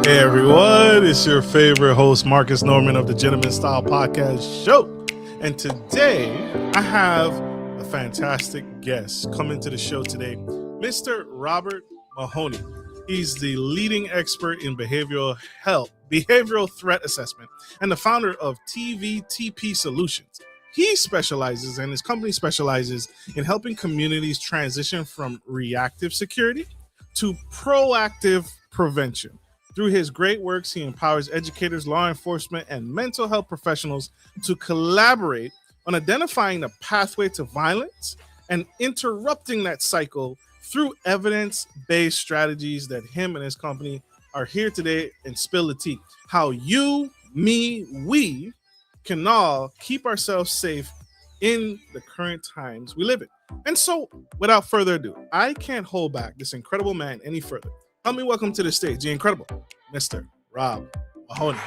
Hey everyone, it's your favorite host, Marcus Norman of the Gentleman Style Podcast Show. And today I have a fantastic guest coming to the show today, Mr. Robert Mahoney. He's the leading expert in behavioral threat assessment, and the founder of TVTP Solutions. He specializes, and his company specializes, in helping communities transition from reactive security to proactive prevention. Through his great works, he empowers educators, law enforcement, and mental health professionals to collaborate on identifying the pathway to violence and interrupting that cycle through evidence-based strategies that him and his company are here today and spill the tea. How you, me, we can all keep ourselves safe in the current times we live in. And so, without further ado, I can't hold back this incredible man any further. Help me welcome to the stage the incredible Mr. Rob Mahoney.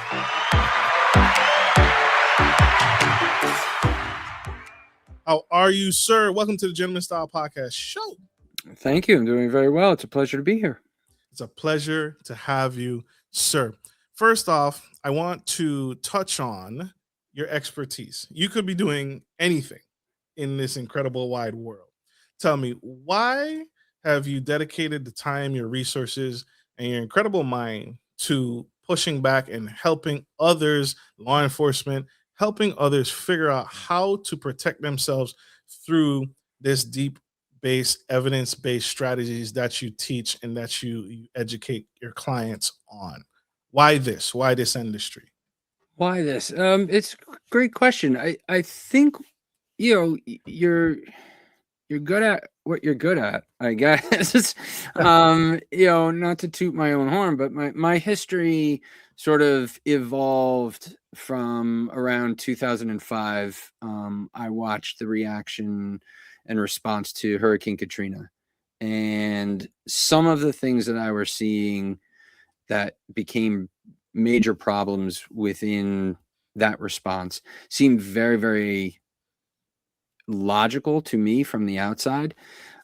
How are you, sir? Welcome to the Gentleman Style Podcast Show. Thank you. I'm doing very well. It's a pleasure to be here. It's a pleasure to have you, sir. First off, I want to touch on your expertise. You could be doing anything in this incredible wide world. Tell me, why have you dedicated the time, your resources, and your incredible mind to pushing back and helping others, law enforcement, helping others figure out how to protect themselves through this deep-based, evidence-based strategies that you teach and that you educate your clients on? Why this? Why this industry? Why this? It's a great question. I think, you're good at what you're good at, I guess. Not to toot my own horn, but my history sort of evolved from around 2005. I watched the reaction and response to Hurricane Katrina, and some of the things that I was seeing that became major problems within that response seemed very, very logical to me from the outside.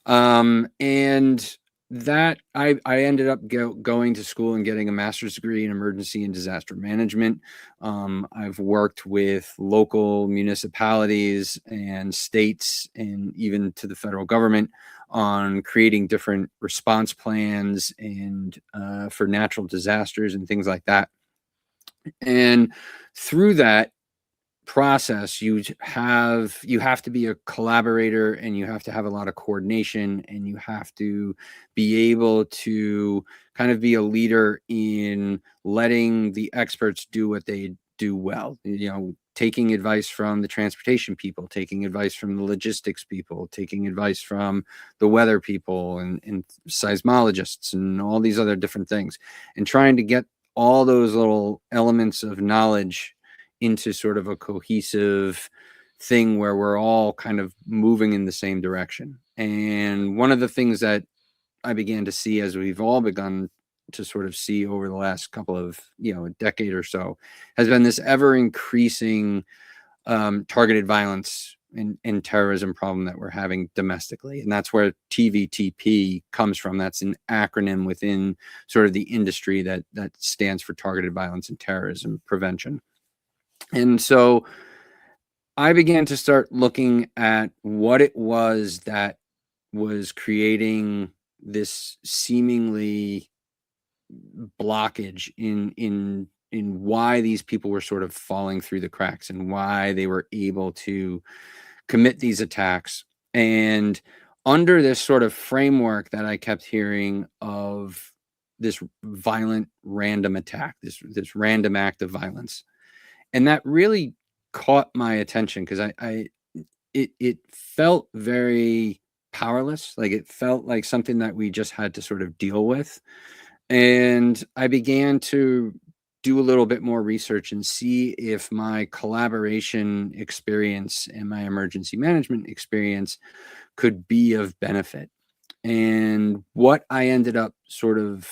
And that I ended up going to school and getting a master's degree in emergency and disaster management. I've worked with local municipalities and states and even to the federal government on creating different response plans and for natural disasters and things like that. And through that process, you have to be a collaborator, and you have to have a lot of coordination, and you have to be able to kind of be a leader in letting the experts do what they do well. Taking advice from the transportation people, taking advice from the logistics people, taking advice from the weather people and seismologists and all these other different things, and trying to get all those little elements of knowledge into sort of a cohesive thing where we're all kind of moving in the same direction. And one of the things that I began to see, as we've all begun to sort of see over the last couple of, a decade or so, has been this ever increasing targeted violence and terrorism problem that we're having domestically. And that's where TVTP comes from. That's an acronym within sort of the industry that stands for targeted violence and terrorism prevention. And so I began to start looking at what it was that was creating this seemingly blockage in why these people were sort of falling through the cracks and why they were able to commit these attacks. And under this sort of framework that I kept hearing of this violent random attack, this random act of violence. And that really caught my attention because it felt very powerless. Like it felt like something that we just had to sort of deal with. And I began to do a little bit more research and see if my collaboration experience and my emergency management experience could be of benefit. And what I ended up sort of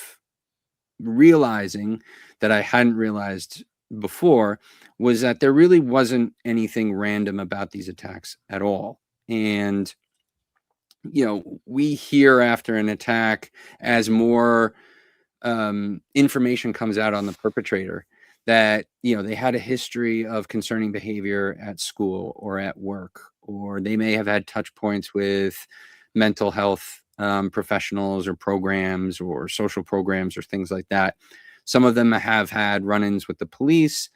realizing that I hadn't realized before was that there really wasn't anything random about these attacks at all. And, we hear after an attack as more information comes out on the perpetrator that, they had a history of concerning behavior at school or at work, or they may have had touch points with mental health professionals or programs or social programs or things like that. Some of them have had run-ins with the police.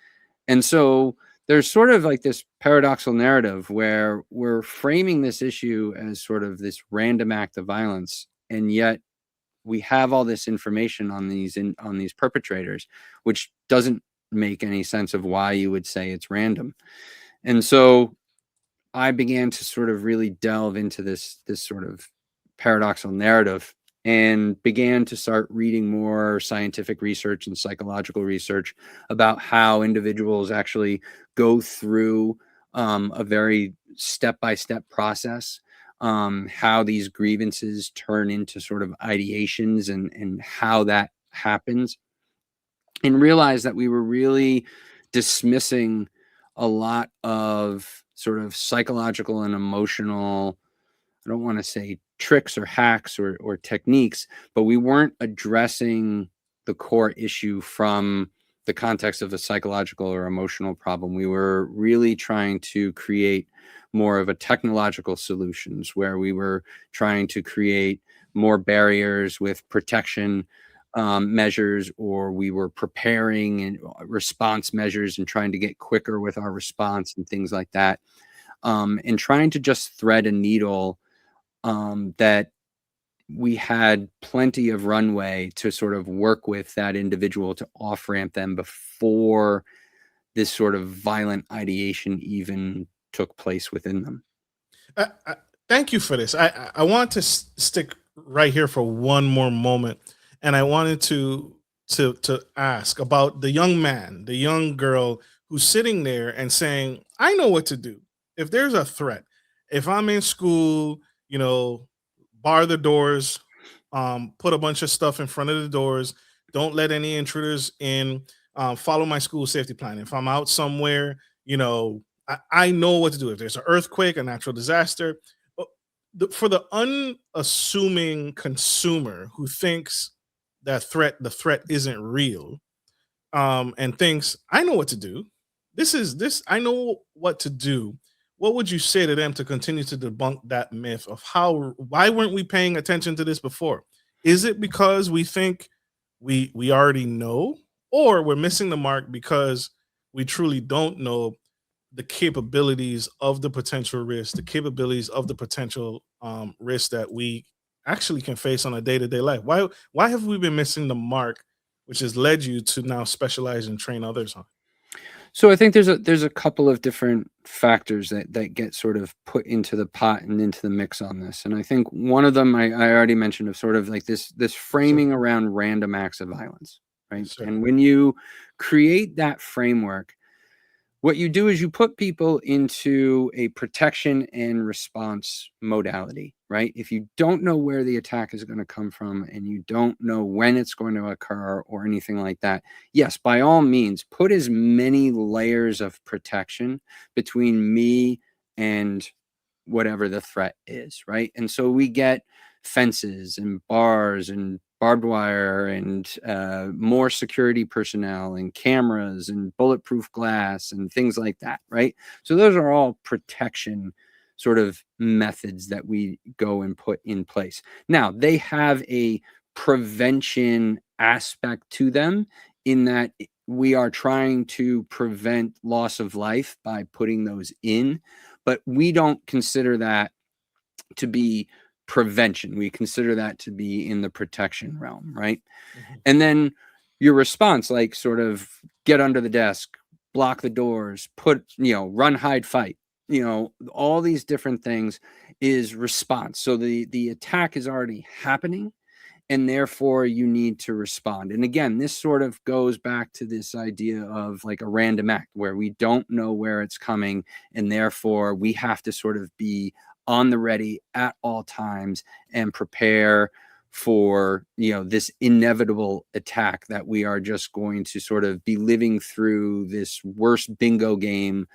And so there's sort of like this paradoxical narrative where we're framing this issue as sort of this random act of violence, and yet we have all this information on these perpetrators, which doesn't make any sense of why you would say it's random. And so I began to sort of really delve into this sort of paradoxical narrative and began to start reading more scientific research and psychological research about how individuals actually go through a very step-by-step process, how these grievances turn into sort of ideations and how that happens, and realize that we were really dismissing a lot of sort of psychological and emotional, I don't want to say tricks or hacks or techniques, but we weren't addressing the core issue from the context of a psychological or emotional problem. We were really trying to create more of a technological solutions, where we were trying to create more barriers with protection measures, or we were preparing and response measures and trying to get quicker with our response and things like that, and trying to just thread a needle that we had plenty of runway to sort of work with that individual to off ramp them before this sort of violent ideation even took place within them. Thank you for this. I want to stick right here for one more moment, and I wanted to ask about the young man, the young girl who's sitting there and saying, "I know what to do. If there's a threat, if I'm in school, bar the doors, put a bunch of stuff in front of the doors, don't let any intruders in, follow my school safety plan. If I'm out somewhere, I know what to do. If there's an earthquake, a natural disaster." For the unassuming consumer who thinks that the threat isn't real, and thinks, "I know what to do. I know what to do." What would you say to them to continue to debunk that myth of why weren't we paying attention to this before? Is it because we think we already know, or we're missing the mark because we truly don't know the capabilities of the potential risk, the capabilities of the potential risk that we actually can face on a day-to-day life? Why have we been missing the mark, which has led you to now specialize and train others on? So I think there's a couple of different factors that get sort of put into the pot and into the mix on this. And I think one of them I already mentioned, of sort of like this framing around random acts of violence, right? Sure. And when you create that framework, what you do is you put people into a protection and response modality, right? If you don't know where the attack is going to come from and you don't know when it's going to occur or anything like that, yes, by all means, put as many layers of protection between me and whatever the threat is, right? And so we get fences and bars and barbed wire and more security personnel and cameras and bulletproof glass and things like that, right? So those are all protection sort of methods that we go and put in place. Now, they have a prevention aspect to them, in that we are trying to prevent loss of life by putting those in, but we don't consider that to be prevention. We consider that to be in the protection realm, right? Mm-hmm. And then your response, like sort of get under the desk, block the doors, run, hide, fight, all these different things is response. So the attack is already happening, and therefore you need to respond. And again, this sort of goes back to this idea of like a random act where we don't know where it's coming, and therefore we have to sort of be on the ready at all times and prepare for this inevitable attack that we are just going to sort of be living through this worst bingo game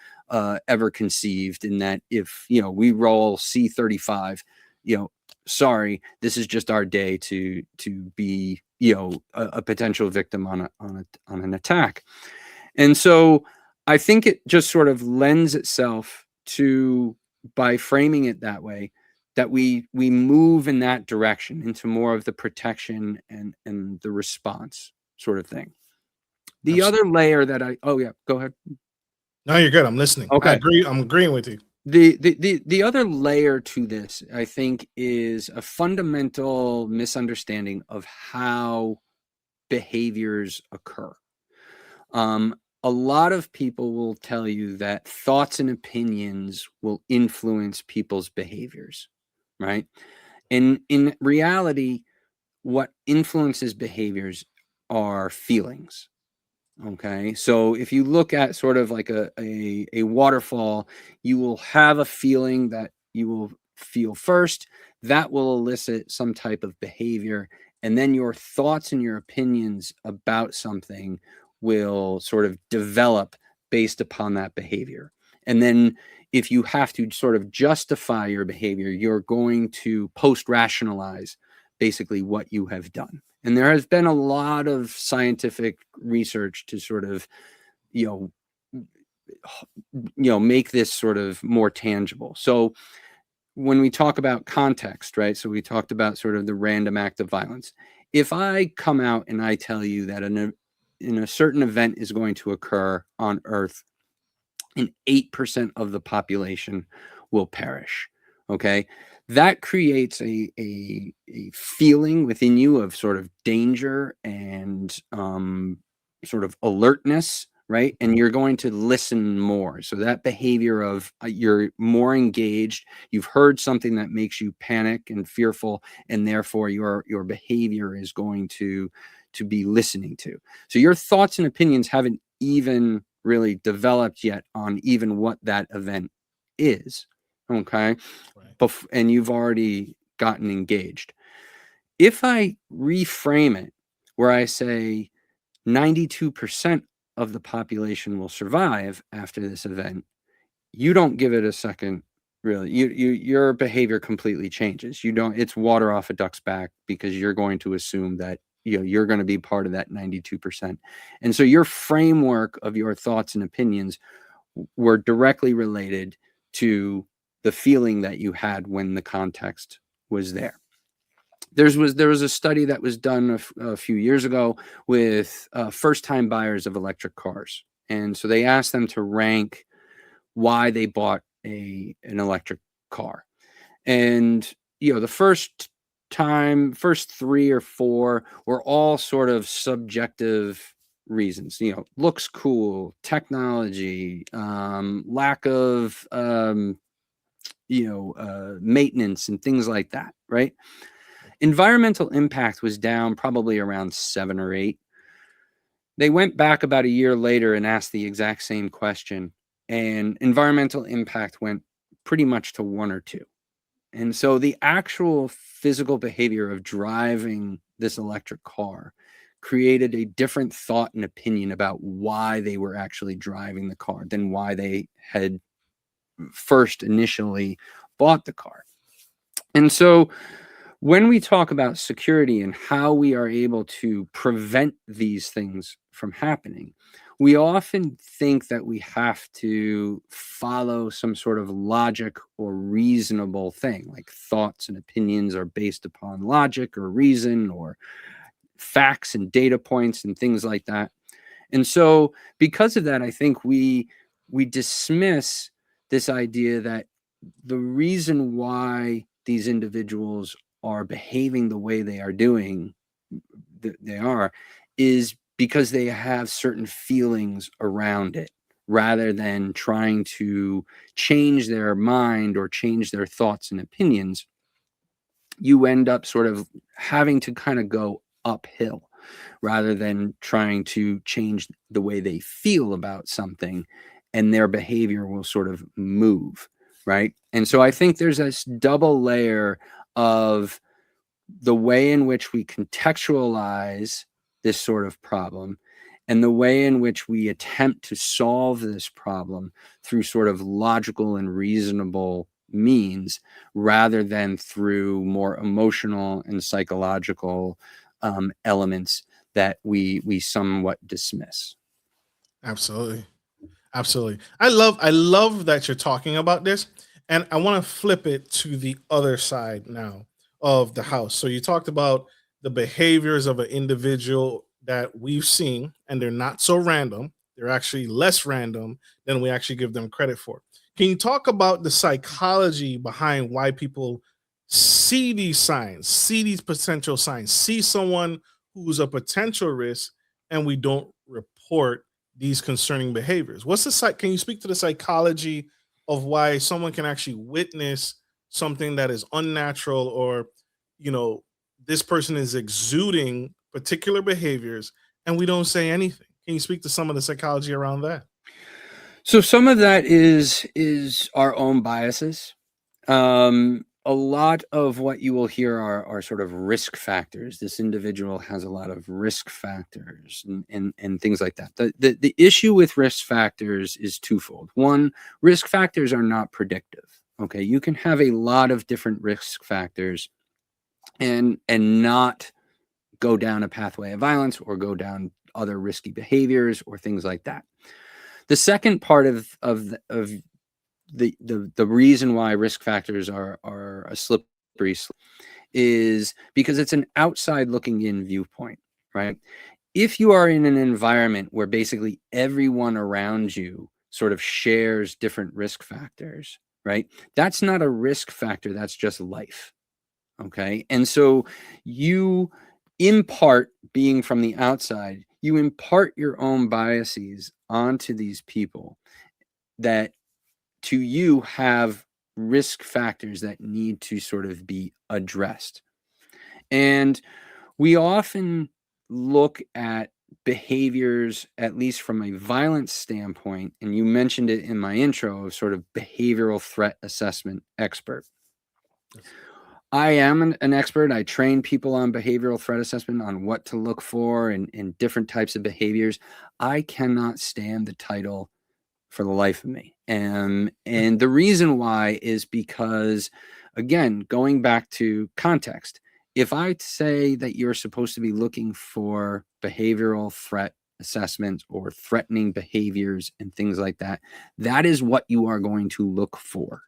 ever conceived, in that if we roll C35, sorry, this is just our day to be, you know, a potential victim on an attack. And so I think it just sort of lends itself to, by framing it that way, that we move in that direction into more of the protection and the response sort of thing. The other layer that oh yeah, go ahead. No, you're good. I'm listening. Okay. I agree. I'm agreeing with you. The other layer to this, I think, is a fundamental misunderstanding of how behaviors occur. A lot of people will tell you that thoughts and opinions will influence people's behaviors, right? And in reality, what influences behaviors are feelings. Okay. So if you look at sort of like a waterfall, you will have a feeling that you will feel first. That will elicit some type of behavior. And then your thoughts and your opinions about something will sort of develop based upon that behavior. And then if you have to sort of justify your behavior, you're going to post rationalize basically what you have done. And there has been a lot of scientific research to sort of, you know, make this sort of more tangible. So when we talk about context, right? So we talked about sort of the random act of violence. If I come out and I tell you that in a certain event is going to occur on Earth, and 8% of the population will perish, okay? That creates a feeling within you of sort of danger and sort of alertness, right? And you're going to listen more. So that behavior of you're more engaged, you've heard something that makes you panic and fearful, and therefore your behavior is going to be listening to. So your thoughts and opinions haven't even really developed yet on even what that event is. Okay. Right. And you've already gotten engaged. If I reframe it where I say 92% of the population will survive after this event, you don't give it a second. Really, your behavior completely changes. You don't, it's water off a duck's back, because you're going to assume that, you know, you're going to be part of that 92%. And so your framework of your thoughts and opinions were directly related to the feeling that you had when the context was there. There was a study that was done a few years ago with first-time buyers of electric cars. And so they asked them to rank why they bought an electric car. And, you know, the first 3 or 4 were all sort of subjective reasons. You know, looks cool, technology, lack of, maintenance and things like that, right? Environmental impact was down probably around 7 or 8. They went back about a year later and asked the exact same question, and environmental impact went pretty much to 1 or 2. And so the actual physical behavior of driving this electric car created a different thought and opinion about why they were actually driving the car than why they had first initially bought the car. And so when we talk about security and how we are able to prevent these things from happening, we often think that we have to follow some sort of logic or reasonable thing, like thoughts and opinions are based upon logic or reason or facts and data points and things like that. And so because of that, I think we dismiss this idea that the reason why these individuals are behaving the way they are doing, is because they have certain feelings around it, rather than trying to change their mind or change their thoughts and opinions. You end up sort of having to kind of go uphill rather than trying to change the way they feel about something, and their behavior will sort of move, right? And so I think there's this double layer of the way in which we contextualize this sort of problem and the way in which we attempt to solve this problem through sort of logical and reasonable means, rather than through more emotional and psychological elements that we somewhat dismiss. Absolutely. Absolutely. I love that you're talking about this. And I want to flip it to the other side now of the house. So you talked about the behaviors of an individual that we've seen, and they're not so random. They're actually less random than we actually give them credit for. Can you talk about the psychology behind why people see these signs, see these potential signs, see someone who's a potential risk, and we don't report these concerning behaviors? What's the Can you speak to the psychology of why someone can actually witness something that is unnatural, or you know, this person is exuding particular behaviors and we don't say anything? Can you speak to some of the psychology around that? So some of that is our own biases. A lot of what you will hear are sort of risk factors. This individual has a lot of risk factors and things like that. The issue with risk factors is twofold. One, risk factors are not predictive. Okay, you can have a lot of different risk factors and not go down a pathway of violence or go down other risky behaviors or things like that. The second part of the reason why risk factors are a slippery slope is because it's an outside looking in viewpoint, right? If you are in an environment where basically everyone around you sort of shares different risk factors, right? That's not a risk factor, that's just life. Okay. And so you impart, being from the outside, you impart your own biases onto these people that to you have risk factors that need to sort of be addressed. And we often look at behaviors, at least from a violence standpoint, and you mentioned it in my intro, of sort of behavioral threat assessment expert. I am an expert. I train people on behavioral threat assessment, on what to look for in different types of behaviors. I cannot stand the title for the life of me. And the reason why is because, again, going back to context, if I say that you're supposed to be looking for behavioral threat assessments or threatening behaviors and things like that, that is what you are going to look for.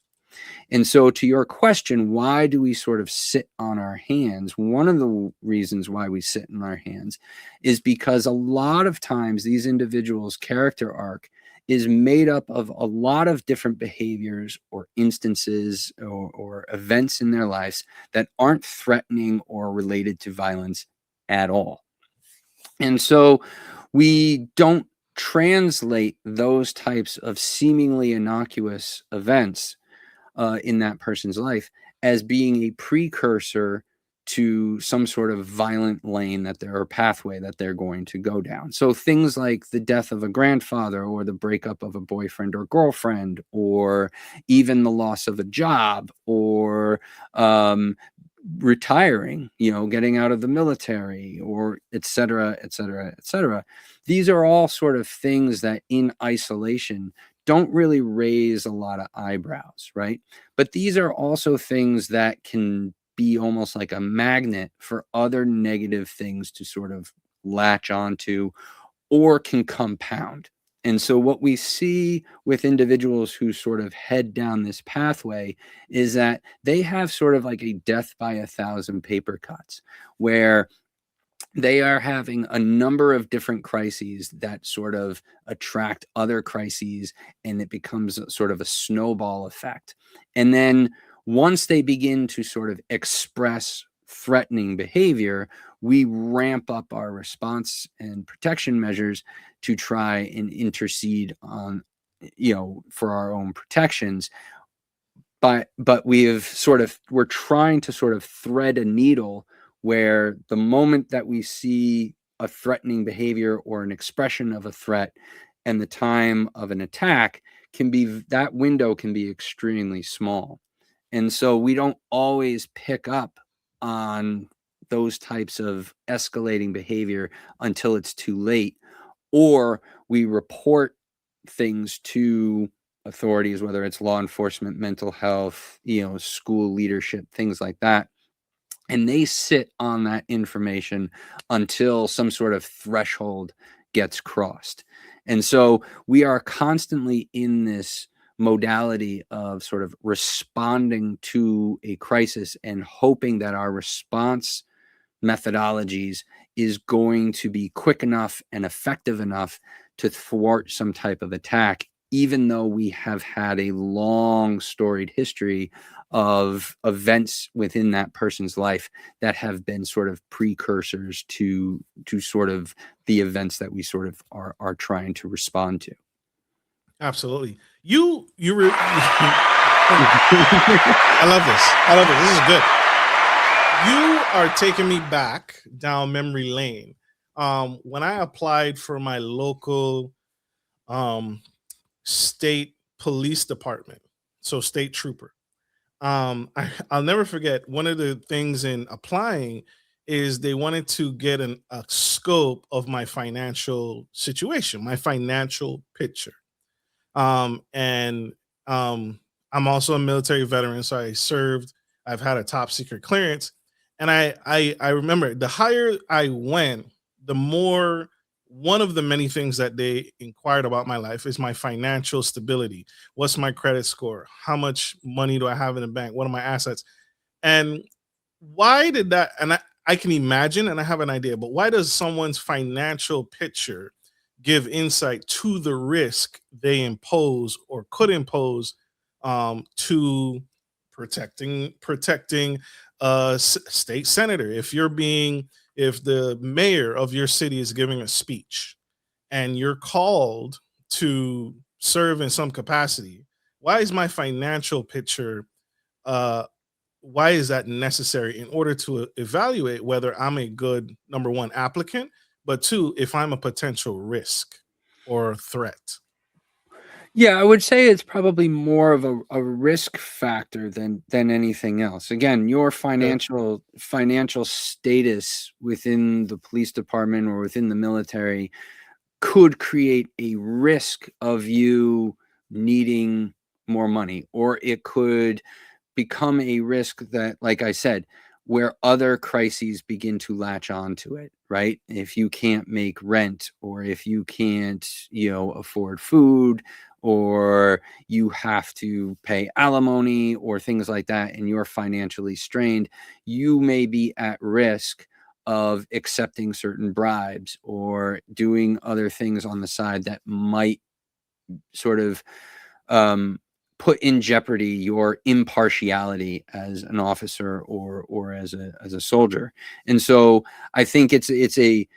And so, to your question, why do we sort of sit on our hands? One of the reasons why we sit in our hands is because a lot of times these individuals' character arc is made up of a lot of different behaviors or instances or events in their lives that aren't threatening or related to violence at all. And so we don't translate those types of seemingly innocuous events in that person's life as being a precursor to some sort of violent lane that they're, or pathway that they're going to go down. So things like the death of a grandfather, or the breakup of a boyfriend or girlfriend, or even the loss of a job, or retiring, getting out of the military, or et cetera, et cetera, et cetera. These are all sort of things that in isolation don't really raise a lot of eyebrows, right? But these are also things that can be almost like a magnet for other negative things to sort of latch onto, or can compound. And so what we see with individuals who sort of head down this pathway is that they have sort of like a death by 1,000 paper cuts, where they are having a number of different crises that sort of attract other crises, and it becomes sort of a snowball effect. And then once they begin to sort of express threatening behavior, we ramp up our response and protection measures to try and intercede on, for our own protections. But we're trying to sort of thread a needle where the moment that we see a threatening behavior or an expression of a threat and the time of an attack that window can be extremely small. And so we don't always pick up on those types of escalating behavior until it's too late, or we report things to authorities, whether it's law enforcement, mental health, school leadership, things like that. And they sit on that information until some sort of threshold gets crossed. And so we are constantly in this modality of sort of responding to a crisis and hoping that our response methodologies is going to be quick enough and effective enough to thwart some type of attack, even though we have had a long storied history of events within that person's life that have been sort of precursors to sort of the events that we sort of are trying to respond to. Absolutely. I love this. This is good. You are taking me back down memory lane. When I applied for my local state police department, so state trooper, I'll never forget, one of the things in applying is they wanted to get a scope of my financial situation, my financial picture. And I'm also a military veteran, so I served. I've had a top secret clearance, and I remember the higher I went, the more, one of the many things that they inquired about my life is my financial stability. What's my credit score? How much money do I have in the bank? What are my assets? And why did that? And I can imagine, and I have an idea, but why does someone's financial picture give insight to the risk they impose or could impose to protecting a state senator? If the mayor of your city is giving a speech and you're called to serve in some capacity, why is my financial picture uh, why is that necessary in order to evaluate whether I'm a good, number one, applicant, but two, if I'm a potential risk or threat? Yeah, I would say it's probably more of a risk factor than anything else. Again, your Okay. financial status within the police department or within the military could create a risk of you needing more money, or it could become a risk that, like I said, where other crises begin to latch onto it, right? If you can't make rent, or if you can't, afford food, or you have to pay alimony or things like that, and you're financially strained, you may be at risk of accepting certain bribes or doing other things on the side that might sort of um, put in jeopardy your impartiality as an officer or as a soldier. And so I think it's a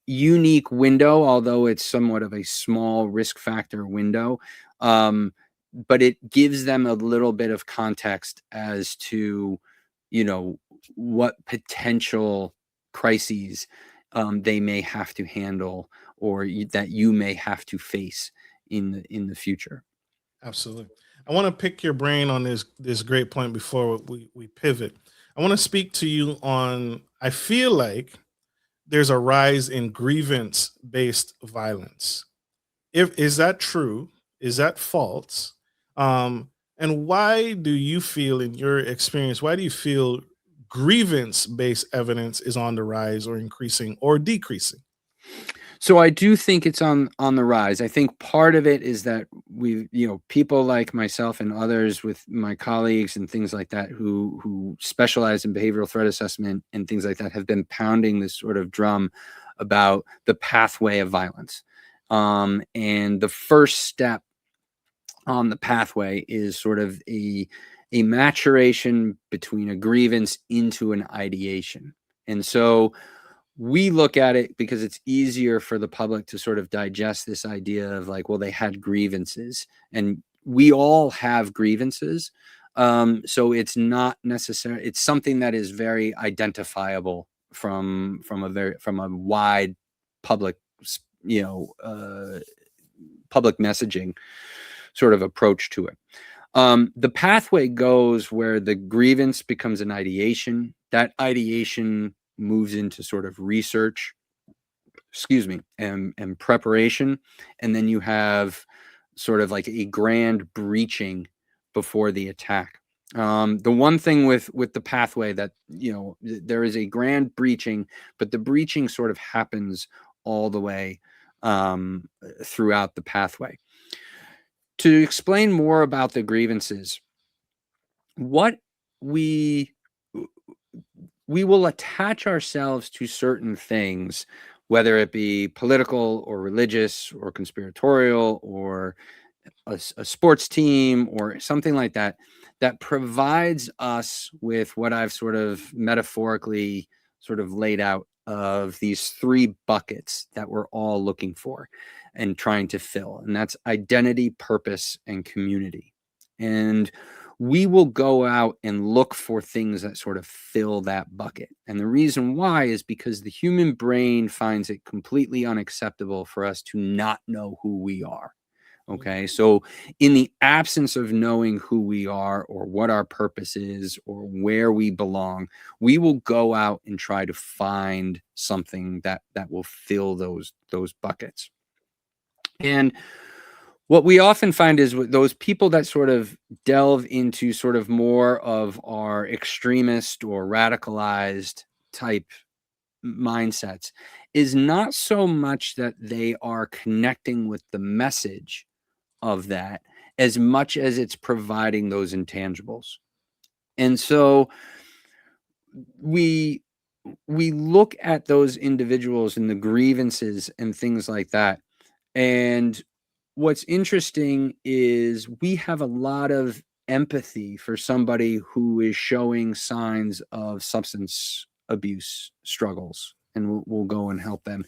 unique window, although it's somewhat of a small risk factor window. But it gives them a little bit of context as to, what potential crises they may have to handle, or that you may have to face in the future. Absolutely. I want to pick your brain on this great point before we pivot. I want to speak to you on, I feel like there's a rise in grievance based violence. If is that true? Is that false? And why do you feel, in your experience, why do you feel grievance based evidence is on the rise or increasing or decreasing? So I do think it's on the rise. I think part of it is that people like myself and others with my colleagues and things like that who specialize in behavioral threat assessment and things like that have been pounding this sort of drum about the pathway of violence. And the first step on the pathway is sort of a maturation between a grievance into an ideation. And so we look at it because it's easier for the public to sort of digest this idea of like, well, they had grievances, and we all have grievances. So it's not necessary. It's something that is very identifiable from a wide public, public messaging sort of approach to it. The pathway goes where the grievance becomes an ideation. That ideation moves into sort of research, and preparation. And then you have sort of like a grand breaching before the attack. The one thing with the pathway that, there is a grand breaching, but the breaching sort of happens all the way throughout the pathway. To explain more about the grievances, what we will attach ourselves to certain things, whether it be political or religious or conspiratorial or a sports team or something like that, that provides us with what I've sort of metaphorically sort of laid out of these three buckets that we're all looking for and trying to fill. And that's identity, purpose, and community. And we will go out and look for things that sort of fill that bucket. And the reason why is because the human brain finds it completely unacceptable for us to not know who we are. Okay, so in the absence of knowing who we are or what our purpose is or where we belong, we will go out and try to find something that will fill those buckets. And what we often find is with those people that sort of delve into sort of more of our extremist or radicalized type mindsets is not so much that they are connecting with the message of that as much as it's providing those intangibles. And so we look at those individuals and the grievances and things like that. And what's interesting is we have a lot of empathy for somebody who is showing signs of substance abuse struggles, and we'll go and help them.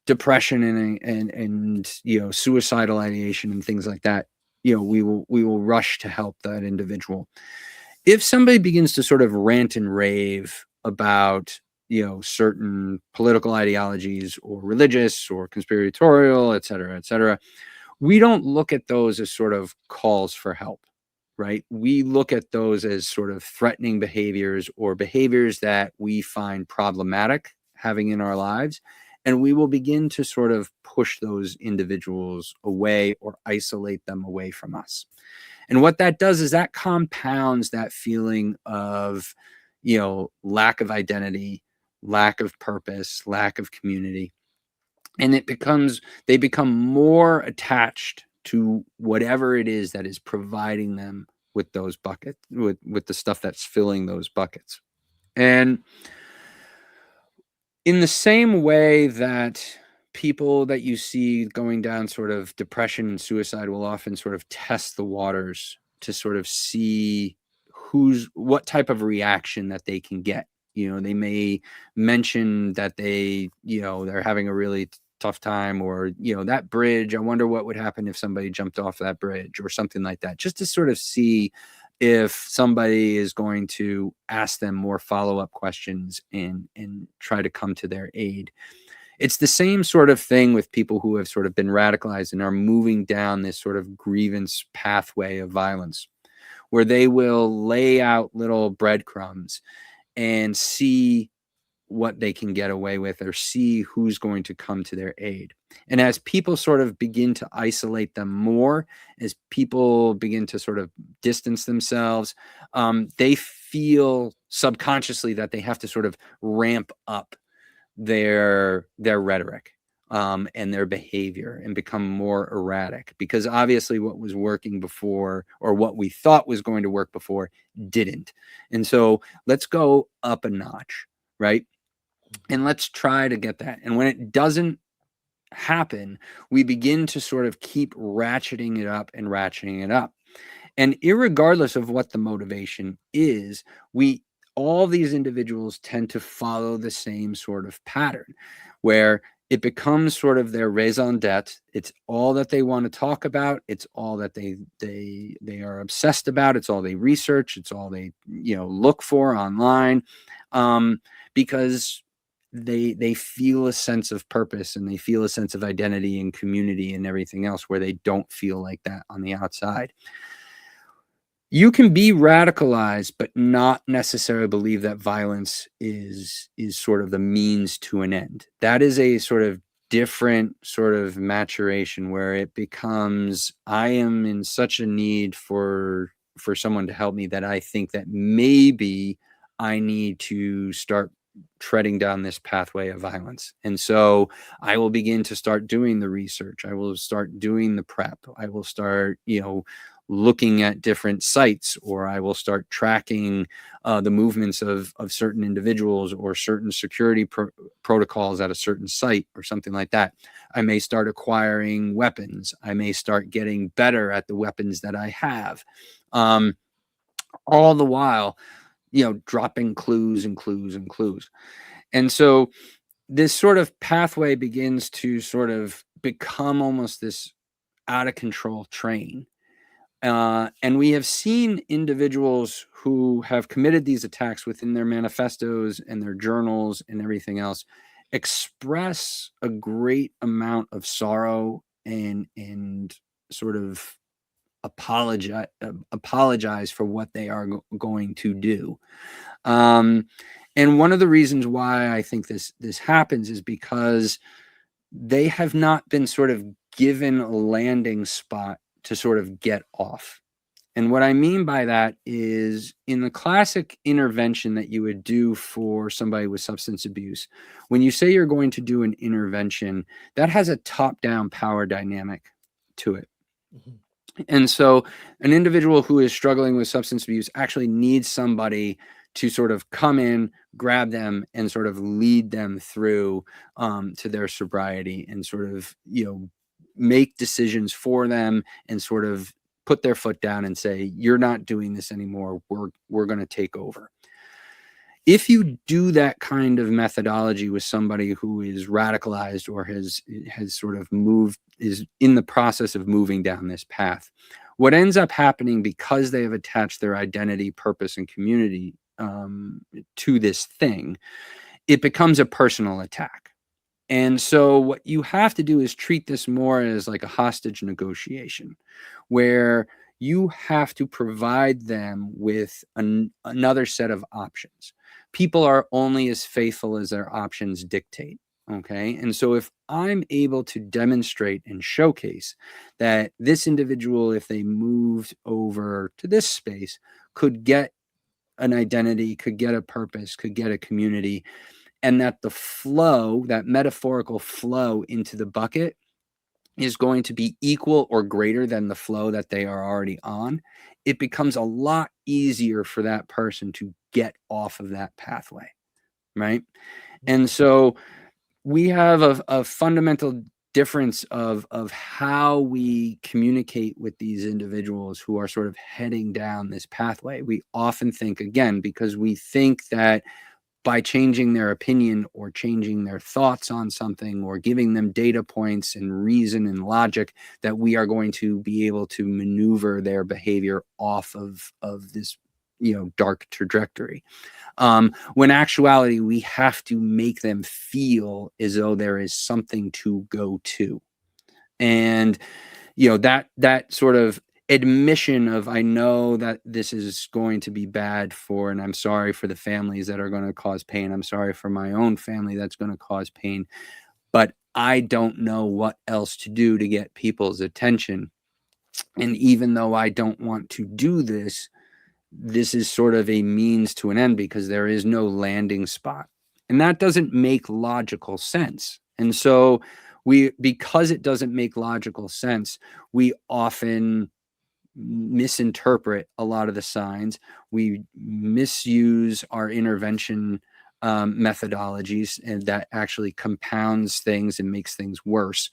Depression and suicidal ideation and things like that, we will rush to help that individual. If somebody begins to sort of rant and rave about certain political ideologies or religious or conspiratorial, et cetera, we don't look at those as sort of calls for help, right? We look at those as sort of threatening behaviors or behaviors that we find problematic having in our lives. And we will begin to sort of push those individuals away or isolate them away from us. And what that does is that compounds that feeling of, lack of identity, lack of purpose, lack of community. And they become more attached to whatever it is that is providing them with those buckets, with the stuff that's filling those buckets. And in the same way that people that you see going down sort of depression and suicide will often sort of test the waters to sort of see what type of reaction that they can get. They may mention that they're having a really tough time, or, that bridge, I wonder what would happen if somebody jumped off that bridge or something like that, just to sort of see if somebody is going to ask them more follow-up questions and try to come to their aid. It's the same sort of thing with people who have sort of been radicalized and are moving down this sort of grievance pathway of violence, where they will lay out little breadcrumbs and see what they can get away with or see who's going to come to their aid. And as people sort of begin to isolate them more, as people begin to sort of distance themselves, they feel subconsciously that they have to sort of ramp up their rhetoric and their behavior and become more erratic, because obviously what was working before, or what we thought was going to work before, didn't. And so let's go up a notch, right? And let's try to get that. And when it doesn't happen, we begin to sort of keep ratcheting it up and ratcheting it up. And irregardless of what the motivation is, all these individuals tend to follow the same sort of pattern, where it becomes sort of their raison d'etre. It's all that they want to talk about. It's all that they are obsessed about. It's all they research. It's all they look for online, because they feel a sense of purpose and they feel a sense of identity and community and everything else, where they don't feel like that on the outside. You can be radicalized, but not necessarily believe that violence is sort of the means to an end. That is a sort of different sort of maturation where it becomes, I am in such a need for someone to help me that I think that maybe I need to start treading down this pathway of violence. And so I will begin to start doing the research. I will start doing the prep. I will start, looking at different sites, or I will start tracking the movements of certain individuals or certain security protocols at a certain site or something like that. I may start acquiring weapons. I may start getting better at the weapons that I have. All the while, dropping clues and clues and clues. And so this sort of pathway begins to sort of become almost this out of control train. And we have seen individuals who have committed these attacks within their manifestos and their journals and everything else express a great amount of sorrow and sort of apologize for what they are going to do. And one of the reasons why I think this happens is because they have not been sort of given a landing spot to sort of get off. And what I mean by that is, in the classic intervention that you would do for somebody with substance abuse, when you say you're going to do an intervention, that has a top-down power dynamic to it. Mm-hmm. And so an individual who is struggling with substance abuse actually needs somebody to sort of come in, grab them, and sort of lead them through to their sobriety, and sort of, make decisions for them and sort of put their foot down and say, you're not doing this anymore. We're going to take over. If you do that kind of methodology with somebody who is radicalized or has sort of is in the process of moving down this path, what ends up happening, because they have attached their identity, purpose, and community to this thing, it becomes a personal attack. And so what you have to do is treat this more as like a hostage negotiation, where you have to provide them with another set of options. People are only as faithful as their options dictate. Okay. And so if I'm able to demonstrate and showcase that this individual, if they moved over to this space, could get an identity, could get a purpose, could get a community, and that the flow, that metaphorical flow into the bucket, is going to be equal or greater than the flow that they are already on, it becomes a lot easier for that person to get off of that pathway, right? And so we have a fundamental difference of how we communicate with these individuals who are sort of heading down this pathway. We often think, again, because we think that by changing their opinion or changing their thoughts on something or giving them data points and reason and logic, that we are going to be able to maneuver their behavior off of this, dark trajectory. When actuality, we have to make them feel as though there is something to go to. And, that sort of admission of, I know that this is going to be bad for, and I'm sorry for the families that are going to cause pain. I'm sorry for my own family that's going to cause pain, but I don't know what else to do to get people's attention. And even though I don't want to do this, this is sort of a means to an end, because there is no landing spot. And that doesn't make logical sense. And so because it doesn't make logical sense, we often misinterpret a lot of the signs. We misuse our intervention methodologies, and that actually compounds things and makes things worse.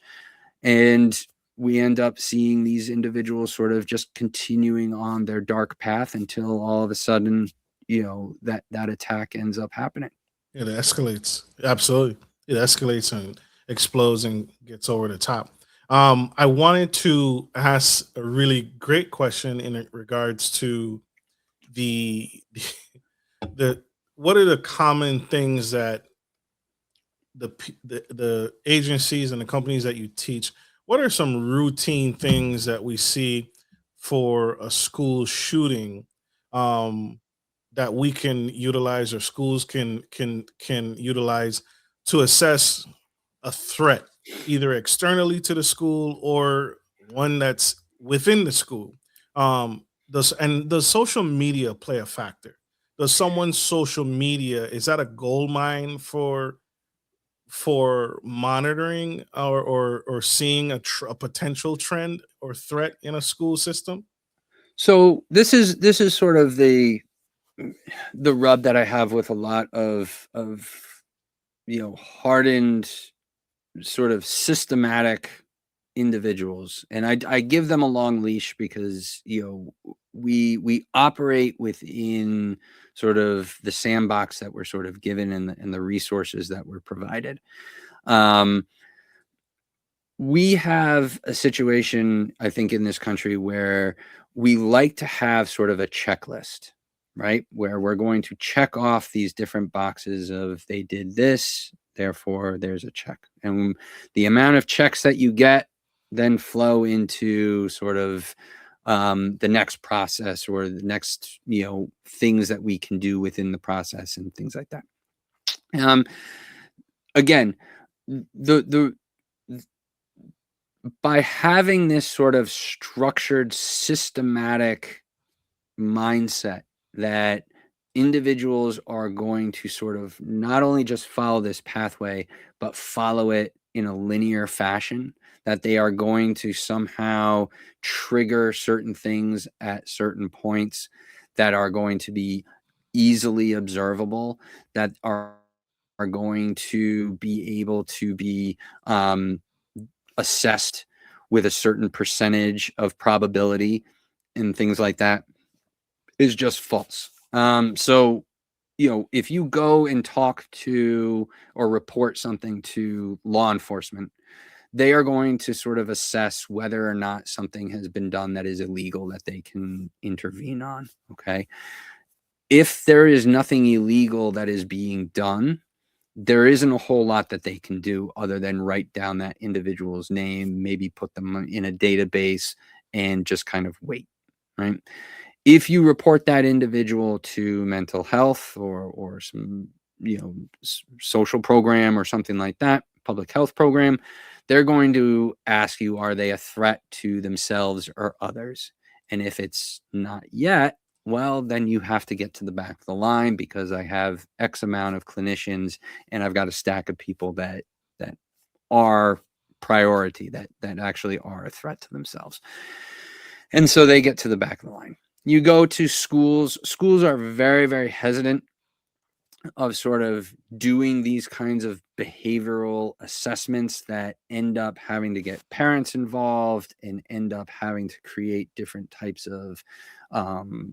And we end up seeing these individuals sort of just continuing on their dark path until all of a sudden, that attack ends up happening. It escalates. Absolutely. It escalates and explodes and gets over the top. I wanted to ask a really great question in regards to the the what are the common things that the agencies and the companies that you teach, what are some routine things that we see for a school shooting, um, that we can utilize, or schools can utilize to assess a threat either externally to the school or one that's within the school. Does social media play a factor? Does someone's social media, is that a gold mine for monitoring or seeing a potential trend or threat in a school system? So this is sort of the rub that I have with a lot of hardened, sort of systematic individuals, and I give them a long leash because we operate within sort of the sandbox that we're sort of given, and the resources that we're provided. Um, we have a situation, I think, in this country where we like to have sort of a checklist, right? Where we're going to check off these different boxes of they did this, therefore there's a check. And the amount of checks that you get then flow into sort of the next process, or the next, things that we can do within the process and things like that. Um, Again, the by having this sort of structured, systematic mindset that individuals are going to sort of not only just follow this pathway, but follow it in a linear fashion, that they are going to somehow trigger certain things at certain points that are going to be easily observable, that are going to be able to be assessed with a certain percentage of probability and things like that, is just false. So, if you go and talk to or report something to law enforcement, they are going to sort of assess whether or not something has been done that is illegal that they can intervene on. Okay. If there is nothing illegal that is being done, there isn't a whole lot that they can do other than write down that individual's name, maybe put them in a database, and just kind of wait, right? If you report that individual to mental health, or some, social program or something like that, public health program, they're going to ask you, are they a threat to themselves or others? And if it's not yet, well, then you have to get to the back of the line, because I have X amount of clinicians and I've got a stack of people that are priority, that actually are a threat to themselves. And so they get to the back of the line. You go to schools. Schools are very, very hesitant of sort of doing these kinds of behavioral assessments that end up having to get parents involved and end up having to create different types of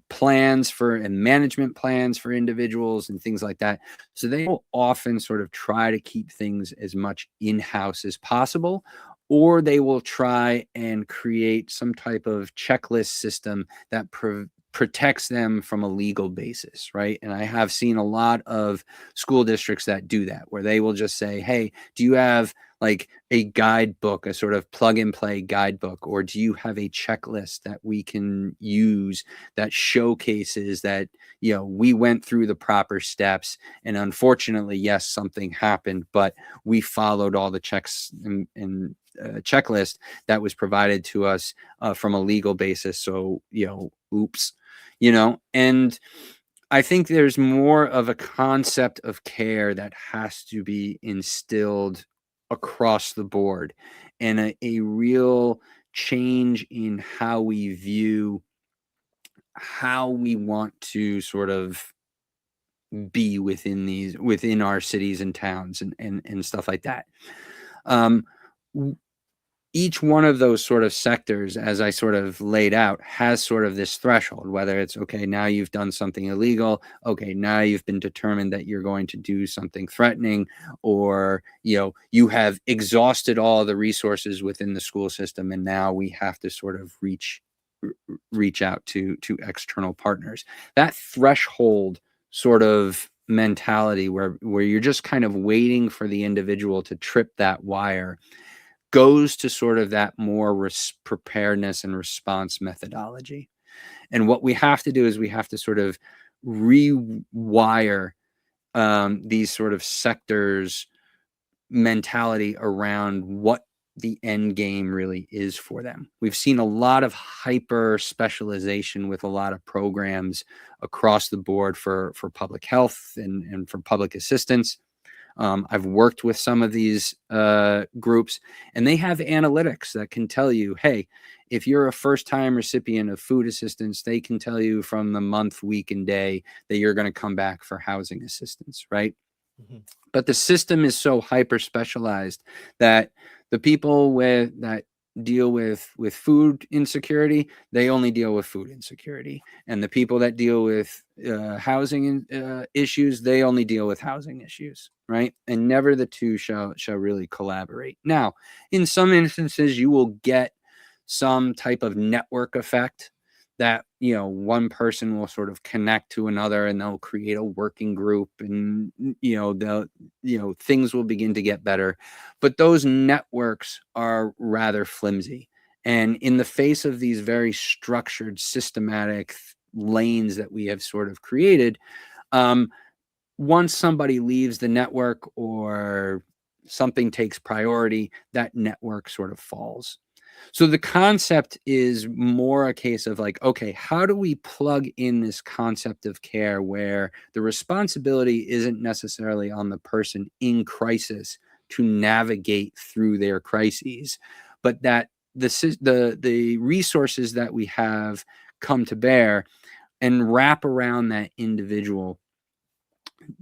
plans for and management plans for individuals and things like that. So they will often sort of try to keep things as much in-house as possible, or they will try and create some type of checklist system that protects them from a legal basis, right? And I have seen a lot of school districts that do that, where they will just say, hey, do you have like a guidebook, a sort of plug and play guidebook, or do you have a checklist that we can use that showcases that, we went through the proper steps, and unfortunately, yes, something happened, but we followed all the checks and checklist that was provided to us from a legal basis. So, oops. And I think there's more of a concept of care that has to be instilled across the board, and a real change in how we view how we want to sort of be within our cities and towns, and stuff like that. Um, each one of those sort of sectors, as I sort of laid out, has sort of this threshold, whether it's, okay, now you've done something illegal. Okay, now you've been determined that you're going to do something threatening, or, you have exhausted all the resources within the school system, and now we have to sort of reach out to external partners. That threshold sort of mentality, where you're just kind of waiting for the individual to trip that wire, goes to sort of that more preparedness and response methodology. And what we have to do is we have to sort of rewire these sort of sectors mentality around what the end game really is for them. We've seen a lot of hyper specialization with a lot of programs across the board for public health and for public assistance. I've worked with some of these groups, and they have analytics that can tell you, hey, if you're a first-time recipient of food assistance, they can tell you from the month, week, and day that you're going to come back for housing assistance, right? Mm-hmm. But the system is so hyper specialized that the people that deal with food insecurity, they only deal with food insecurity, and the people that deal with housing issues, they only deal with housing issues, right? And never the two shall really collaborate. Now, in some instances, you will get some type of network effect that, you know, one person will sort of connect to another and they'll create a working group, and, you know, things will begin to get better. But those networks are rather flimsy. And in the face of these very structured, systematic lanes that we have sort of created, once somebody leaves the network or something takes priority, that network sort of falls. So the concept is more a case of like, okay, how do we plug in this concept of care where the responsibility isn't necessarily on the person in crisis to navigate through their crises, but that the resources that we have come to bear and wrap around that individual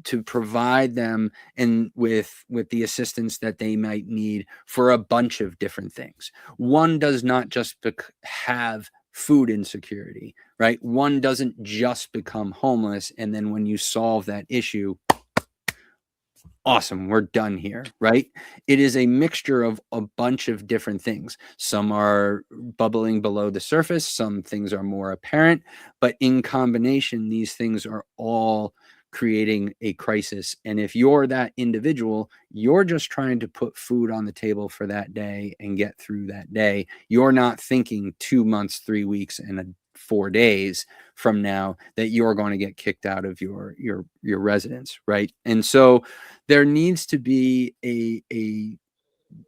to provide them and with the assistance that they might need for a bunch of different things. One does not just have food insecurity, right? One doesn't just become homeless, and then when you solve that issue, awesome, we're done here, right? It is a mixture of a bunch of different things. Some are bubbling below the surface, some things are more apparent, but in combination, these things are all creating a crisis. And if you're that individual, you're just trying to put food on the table for that day and get through that day. You're not thinking 2 months, 3 weeks, and 4 days from now that you're going to get kicked out of your residence, right? And so there needs to be a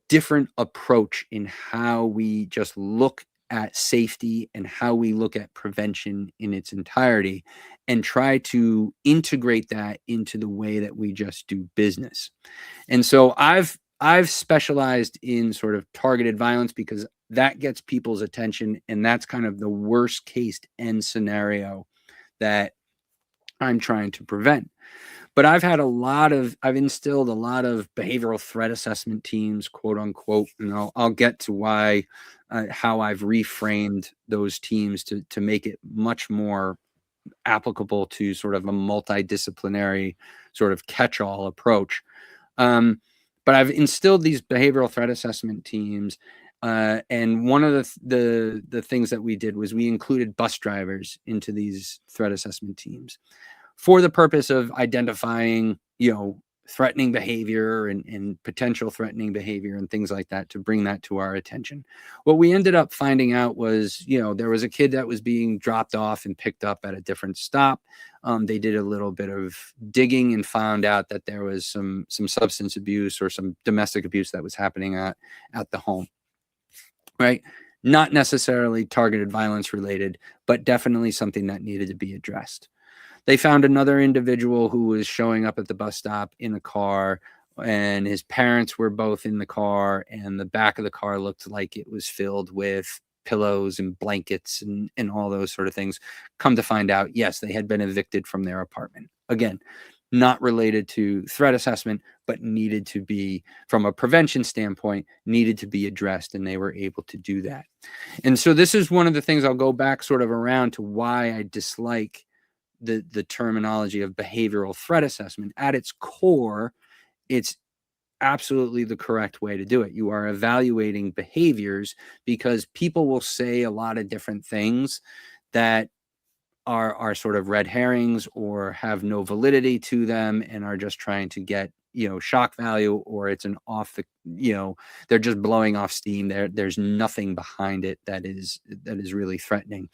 different approach in how we just look at safety and how we look at prevention in its entirety, and try to integrate that into the way that we just do business. And so I've specialized in sort of targeted violence because that gets people's attention, and that's kind of the worst case end scenario that I'm trying to prevent. But I've instilled a lot of behavioral threat assessment teams, quote unquote, and I'll get to why, how I've reframed those teams to make it much more applicable to sort of a multidisciplinary sort of catch-all approach. But I've instilled these behavioral threat assessment teams, and one of the things that we did was we included bus drivers into these threat assessment teams for the purpose of identifying, you know, threatening behavior and potential threatening behavior and things like that, to bring that to our attention. What we ended up finding out was, you know, there was a kid that was being dropped off and picked up at a different stop. They did a little bit of digging and found out that there was some substance abuse or some domestic abuse that was happening at the home, right? Not necessarily targeted violence related, but definitely something that needed to be addressed. They found another individual who was showing up at the bus stop in a car, and his parents were both in the car, and the back of the car looked like it was filled with pillows and blankets and all those sort of things. Come to find out, yes, they had been evicted from their apartment. Again, not related to threat assessment, but needed to be, from a prevention standpoint, needed to be addressed, and they were able to do that. And so this is one of the things I'll go back sort of around to why I dislike the terminology of behavioral threat assessment. At its core, it's absolutely the correct way to do it. You are evaluating behaviors because people will say a lot of different things that are sort of red herrings or have no validity to them and are just trying to get, you know, shock value, or it's an off the, you know, they're just blowing off steam. There's nothing behind it that is really threatening,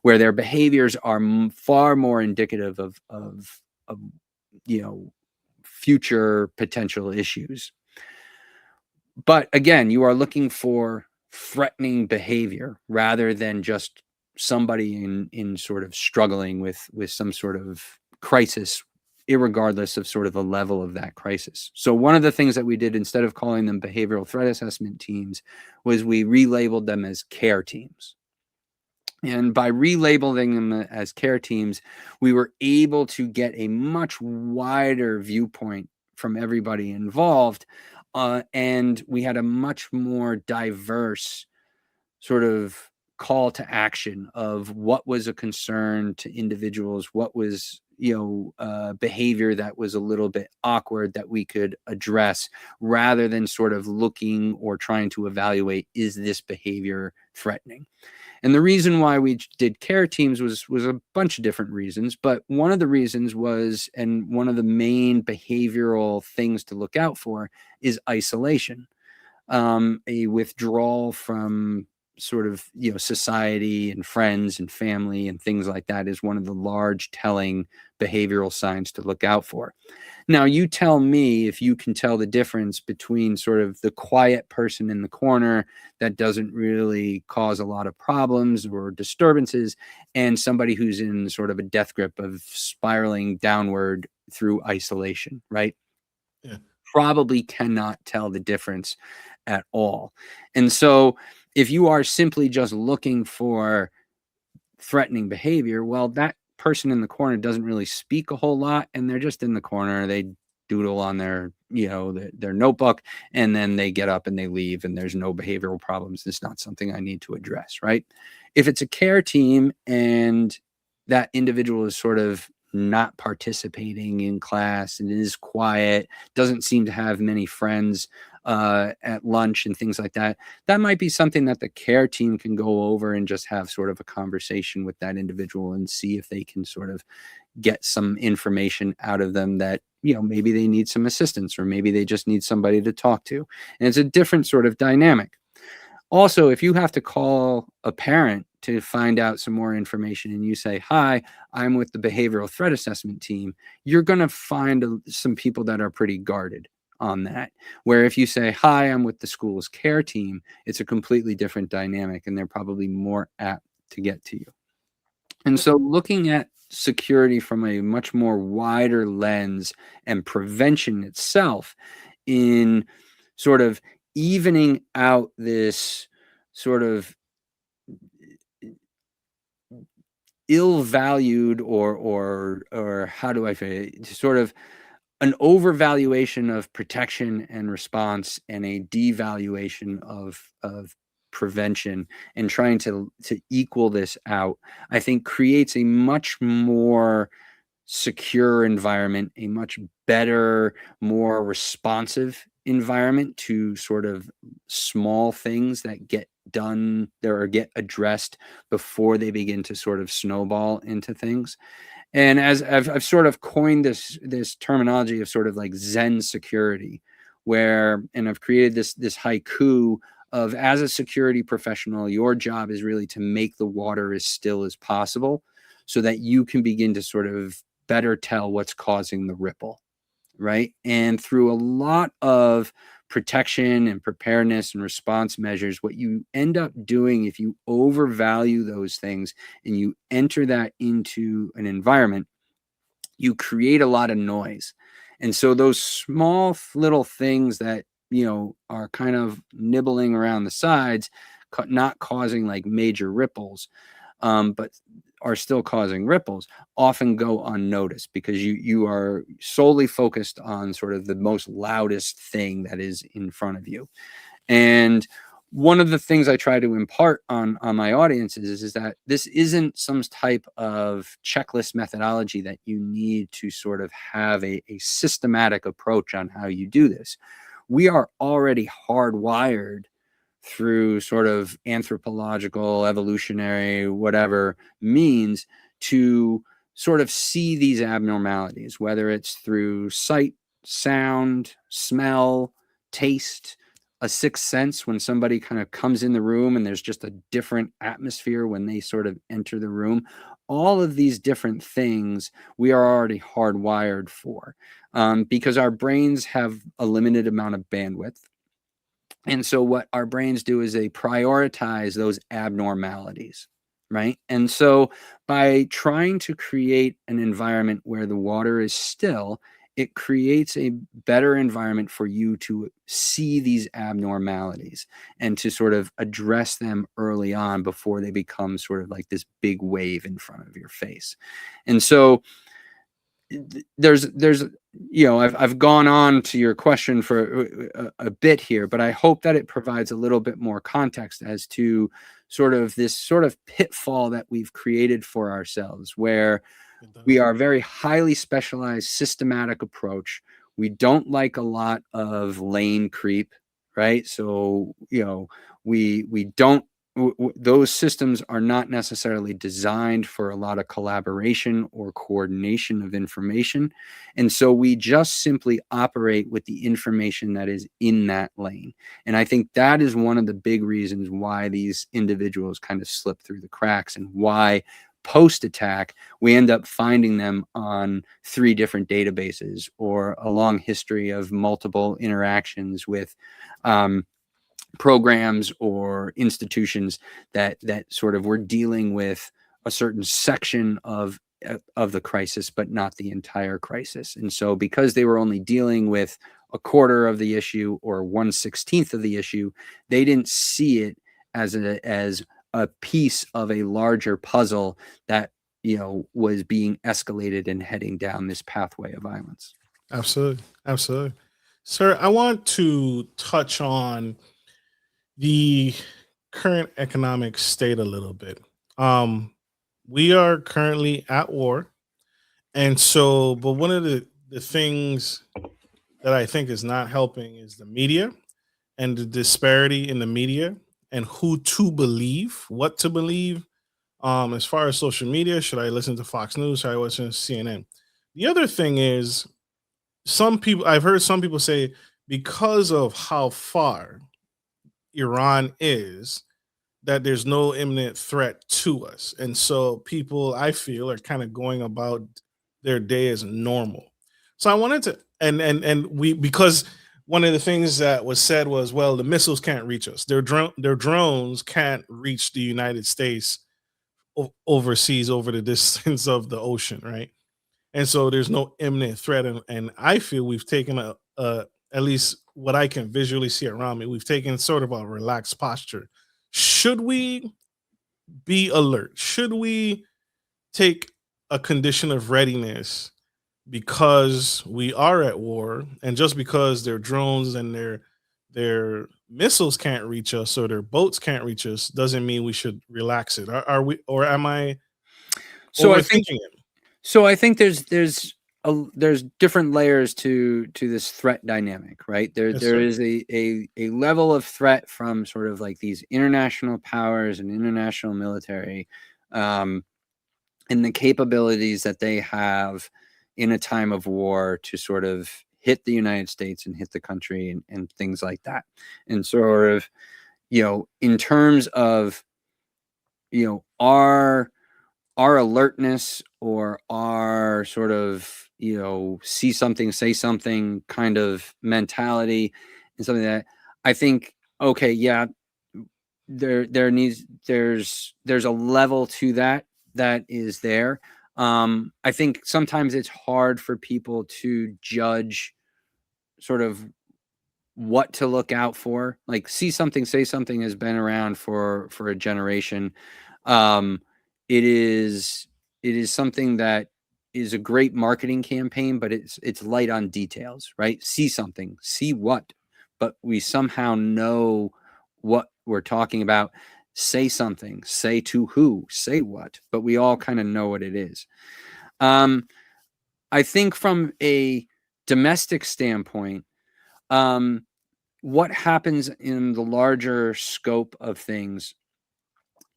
where their behaviors are far more indicative of you know, future potential issues. But again, you are looking for threatening behavior rather than just somebody in sort of struggling with some sort of crisis, irregardless of sort of the level of that crisis. So one of the things that we did, instead of calling them behavioral threat assessment teams, was we relabeled them as care teams. And by relabeling them as care teams, we were able to get a much wider viewpoint from everybody involved. And we had a much more diverse sort of call to action of what was a concern to individuals, what was behavior that was a little bit awkward that we could address, rather than sort of looking or trying to evaluate, is this behavior threatening? And the reason why we did care teams was a bunch of different reasons, but one of the reasons was, and one of the main behavioral things to look out for, is isolation, a withdrawal from sort of society and friends and family and things like that is one of the large telling behavioral signs to look out for. Now, you tell me if you can tell the difference between sort of the quiet person in the corner that doesn't really cause a lot of problems or disturbances, and somebody who's in sort of a death grip of spiraling downward through isolation, right? Yeah. Probably cannot tell the difference at all. And so if you are simply just looking for threatening behavior, well, that person in the corner doesn't really speak a whole lot, and they're just in the corner. They doodle on their their notebook, and then they get up and they leave, and there's no behavioral problems. It's not something I need to address, right? If it's a care team and that individual is sort of not participating in class and is quiet, doesn't seem to have many friends at lunch and things like that, that might be something that the care team can go over and just have sort of a conversation with that individual and see if they can sort of get some information out of them that, maybe they need some assistance, or maybe they just need somebody to talk to. And it's a different sort of dynamic. Also, if you have to call a parent to find out some more information and you say, "Hi, I'm with the behavioral threat assessment team," you're going to find some people that are pretty guarded on that. Where if you say, "Hi, I'm with the school's care team," it's a completely different dynamic, and they're probably more apt to get to you. And so looking at security from a much more wider lens, and prevention itself, in sort of evening out this sort of ill-valued, or how do I say it? Sort of an overvaluation of protection and response, and a devaluation of prevention, and trying to equal this out, I think creates a much more secure environment, a much better, more responsive environment to sort of small things that get done there or get addressed before they begin to sort of snowball into things. And as I've sort of coined this terminology of sort of like Zen security, and I've created this haiku of, as a security professional, your job is really to make the water as still as possible, so that you can begin to sort of better tell what's causing the ripple, right? And through a lot of protection and preparedness and response measures, what you end up doing, if you overvalue those things and you enter that into an environment, you create a lot of noise. And so those small little things that, are kind of nibbling around the sides, not causing like major ripples, but are still causing ripples, often go unnoticed, because you are solely focused on sort of the most loudest thing that is in front of you. And one of the things I try to impart on my audiences is that this isn't some type of checklist methodology that you need to sort of have a systematic approach on how you do this. We are already hardwired through sort of anthropological, evolutionary, whatever means, to sort of see these abnormalities, whether it's through sight, sound, smell, taste, a sixth sense, when somebody kind of comes in the room and there's just a different atmosphere when they sort of enter the room. All of these different things we are already hardwired for, because our brains have a limited amount of bandwidth. And so what our brains do is they prioritize those abnormalities, right? And so by trying to create an environment where the water is still, it creates a better environment for you to see these abnormalities and to sort of address them early on before they become sort of like this big wave in front of your face. And so there's I've gone on to your question for a bit here, but I hope that it provides a little bit more context as to sort of this sort of pitfall that we've created for ourselves, where we are a very highly specialized systematic approach. We don't like a lot of lane creep, right? So we don't those systems are not necessarily designed for a lot of collaboration or coordination of information. And so we just simply operate with the information that is in that lane. And I think that is one of the big reasons why these individuals kind of slip through the cracks, and why post-attack we end up finding them on 3 different databases, or a long history of multiple interactions with programs or institutions that sort of were dealing with a certain section of the crisis, but not the entire crisis. And so because they were only dealing with a quarter of the issue or 1/16 of the issue, they didn't see it as a piece of a larger puzzle that was being escalated and heading down this pathway of violence. Absolutely. Sir, I want to touch on the current economic state a little bit. We are currently at war. And so, but one of the things that I think is not helping is the media, and the disparity in the media, and who to believe, what to believe. As far as social media, should I listen to Fox News? Should I listen to CNN? The other thing is, I've heard some people say, because of how far Iran is, that there's no imminent threat to us. And so people, I feel, are kind of going about their day as normal. So I wanted to, and we, because one of the things that was said was, well, the missiles can't reach us. Their drones can't reach the United States overseas, over the distance of the ocean, right? And so there's no imminent threat. And I feel we've taken at least what I can visually see around me, we've taken sort of a relaxed posture. Should we be alert? Should we take a condition of readiness because we are at war, and just because their drones and their missiles can't reach us, or their boats can't reach us, doesn't mean we should relax it? Are we, or am I So I overthinking think it? there's different layers to this threat dynamic, right? Yes, There sir. is a level of threat from sort of like these international powers and international military, um, and the capabilities that they have in a time of war to sort of hit the United States and hit the country, and things like that. And sort of, in terms of, our alertness, or our sort of, see something, say something kind of mentality, and something that I think, okay, yeah, there's a level to that is there. I think sometimes it's hard for people to judge sort of what to look out for. Like, see something, say something has been around for a generation. Um, it is something that is a great marketing campaign, but it's light on details, right? See something, see what, but we somehow know what we're talking about. Say something, say to who, say what, but we all kind of know what it is. Um, I think from a domestic standpoint, um, what happens in the larger scope of things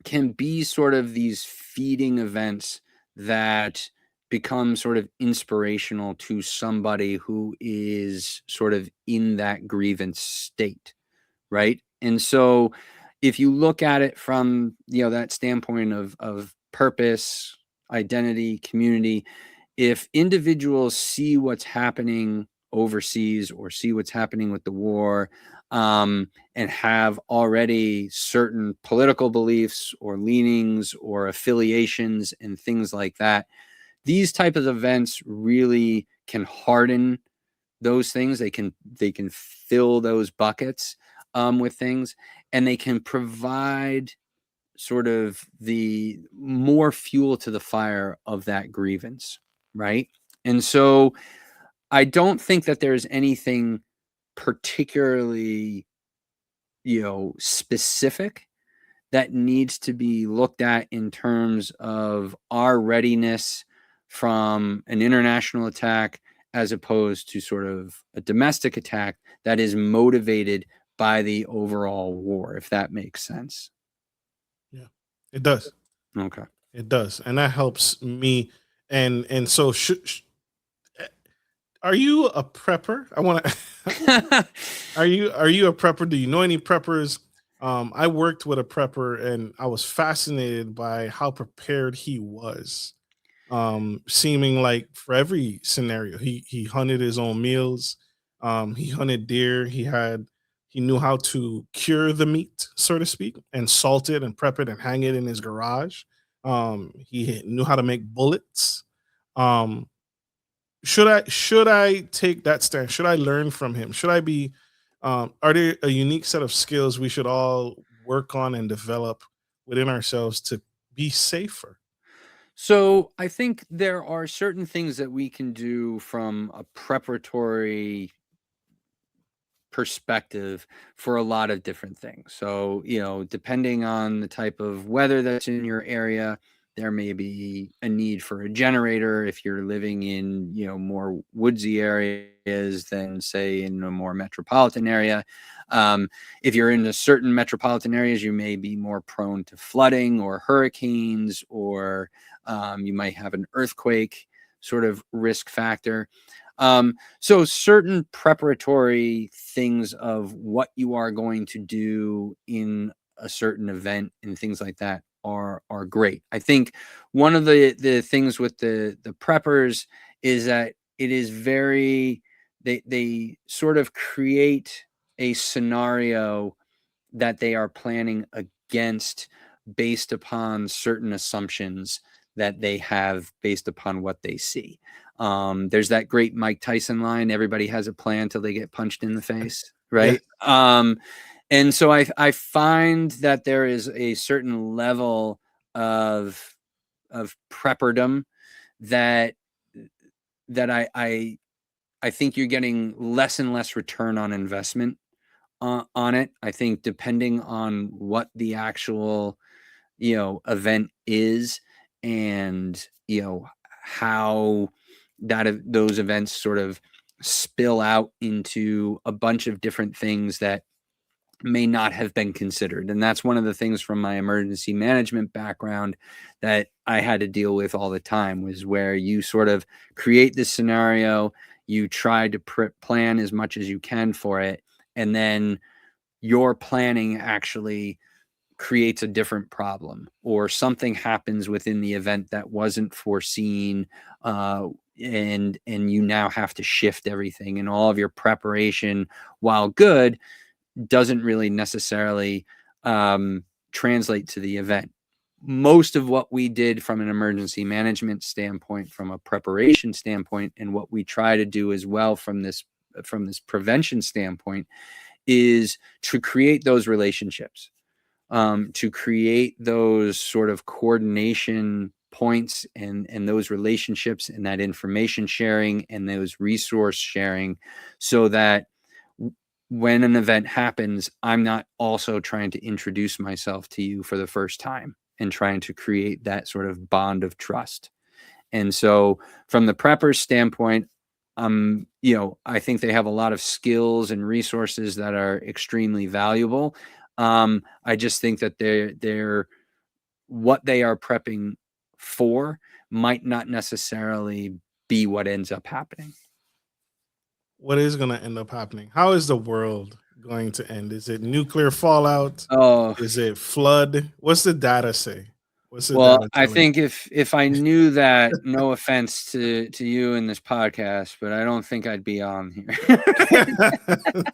can be sort of these feeding events that become sort of inspirational to somebody who is sort of in that grievance state, right? And so if you look at it from, that standpoint of purpose, identity, community, if individuals see what's happening overseas, or see what's happening with the war, and have already certain political beliefs or leanings or affiliations and things like that. These type of events really can harden those things. They can fill those buckets with things, and they can provide sort of the more fuel to the fire of that grievance, right? And so I don't think that there's anything particularly, specific that needs to be looked at in terms of our readiness from an international attack as opposed to sort of a domestic attack that is motivated by the overall war, if that makes sense. Yeah, it does. Okay. It does. And that helps me. And so are you a prepper? I want to Are you a prepper? Do you know any preppers? I worked with a prepper and I was fascinated by how prepared he was. Seeming like for every scenario, he hunted his own meals. He hunted deer. He knew how to cure the meat, so to speak, and salt it and prep it and hang it in his garage. He knew how to make bullets. Um, should I take that stand? Should I learn from him? Should I be are there a unique set of skills we should all work on and develop within ourselves to be safer? So I think there are certain things that we can do from a preparatory perspective for a lot of different things. So, depending on the type of weather that's in your area, there may be a need for a generator if you're living in, more woodsy areas than say in a more metropolitan area. If you're in a certain metropolitan areas, you may be more prone to flooding or hurricanes, or you might have an earthquake sort of risk factor. So certain preparatory things of what you are going to do in a certain event and things like that are great. I think one of the things with the preppers is that it is very they sort of create a scenario that they are planning against based upon certain assumptions that they have based upon what they see. There's that great Mike Tyson line, everybody has a plan till they get punched in the face, right? Yeah. And so I find that there is a certain level of prepperdom that I think you're getting less and less return on investment on it. I think depending on what the actual event is, and how those events sort of spill out into a bunch of different things that may not have been considered. And that's one of the things from my emergency management background that I had to deal with all the time, was where you sort of create this scenario, you try to plan as much as you can for it, and then your planning actually creates a different problem, or something happens within the event that wasn't foreseen, and you now have to shift everything, and all of your preparation, while good, doesn't really necessarily translate to the event. Most of what we did from an emergency management standpoint, from a preparation standpoint, and what we try to do as well from this prevention standpoint, is to create those relationships, to create those sort of coordination points, and those relationships, and that information sharing, and those resource sharing, so that when an event happens, I'm not also trying to introduce myself to you for the first time and trying to create that sort of bond of trust. And so from the prepper's standpoint, I think they have a lot of skills and resources that are extremely valuable. I just think that they're what they are prepping for might not necessarily be what ends up happening. What is going to end up happening? How is the world going to end? Is it nuclear fallout? Oh, Is it flood? What's the data say? What's the well, data I telling? think if I knew that, no offense to you in this podcast, but I don't think I'd be on here.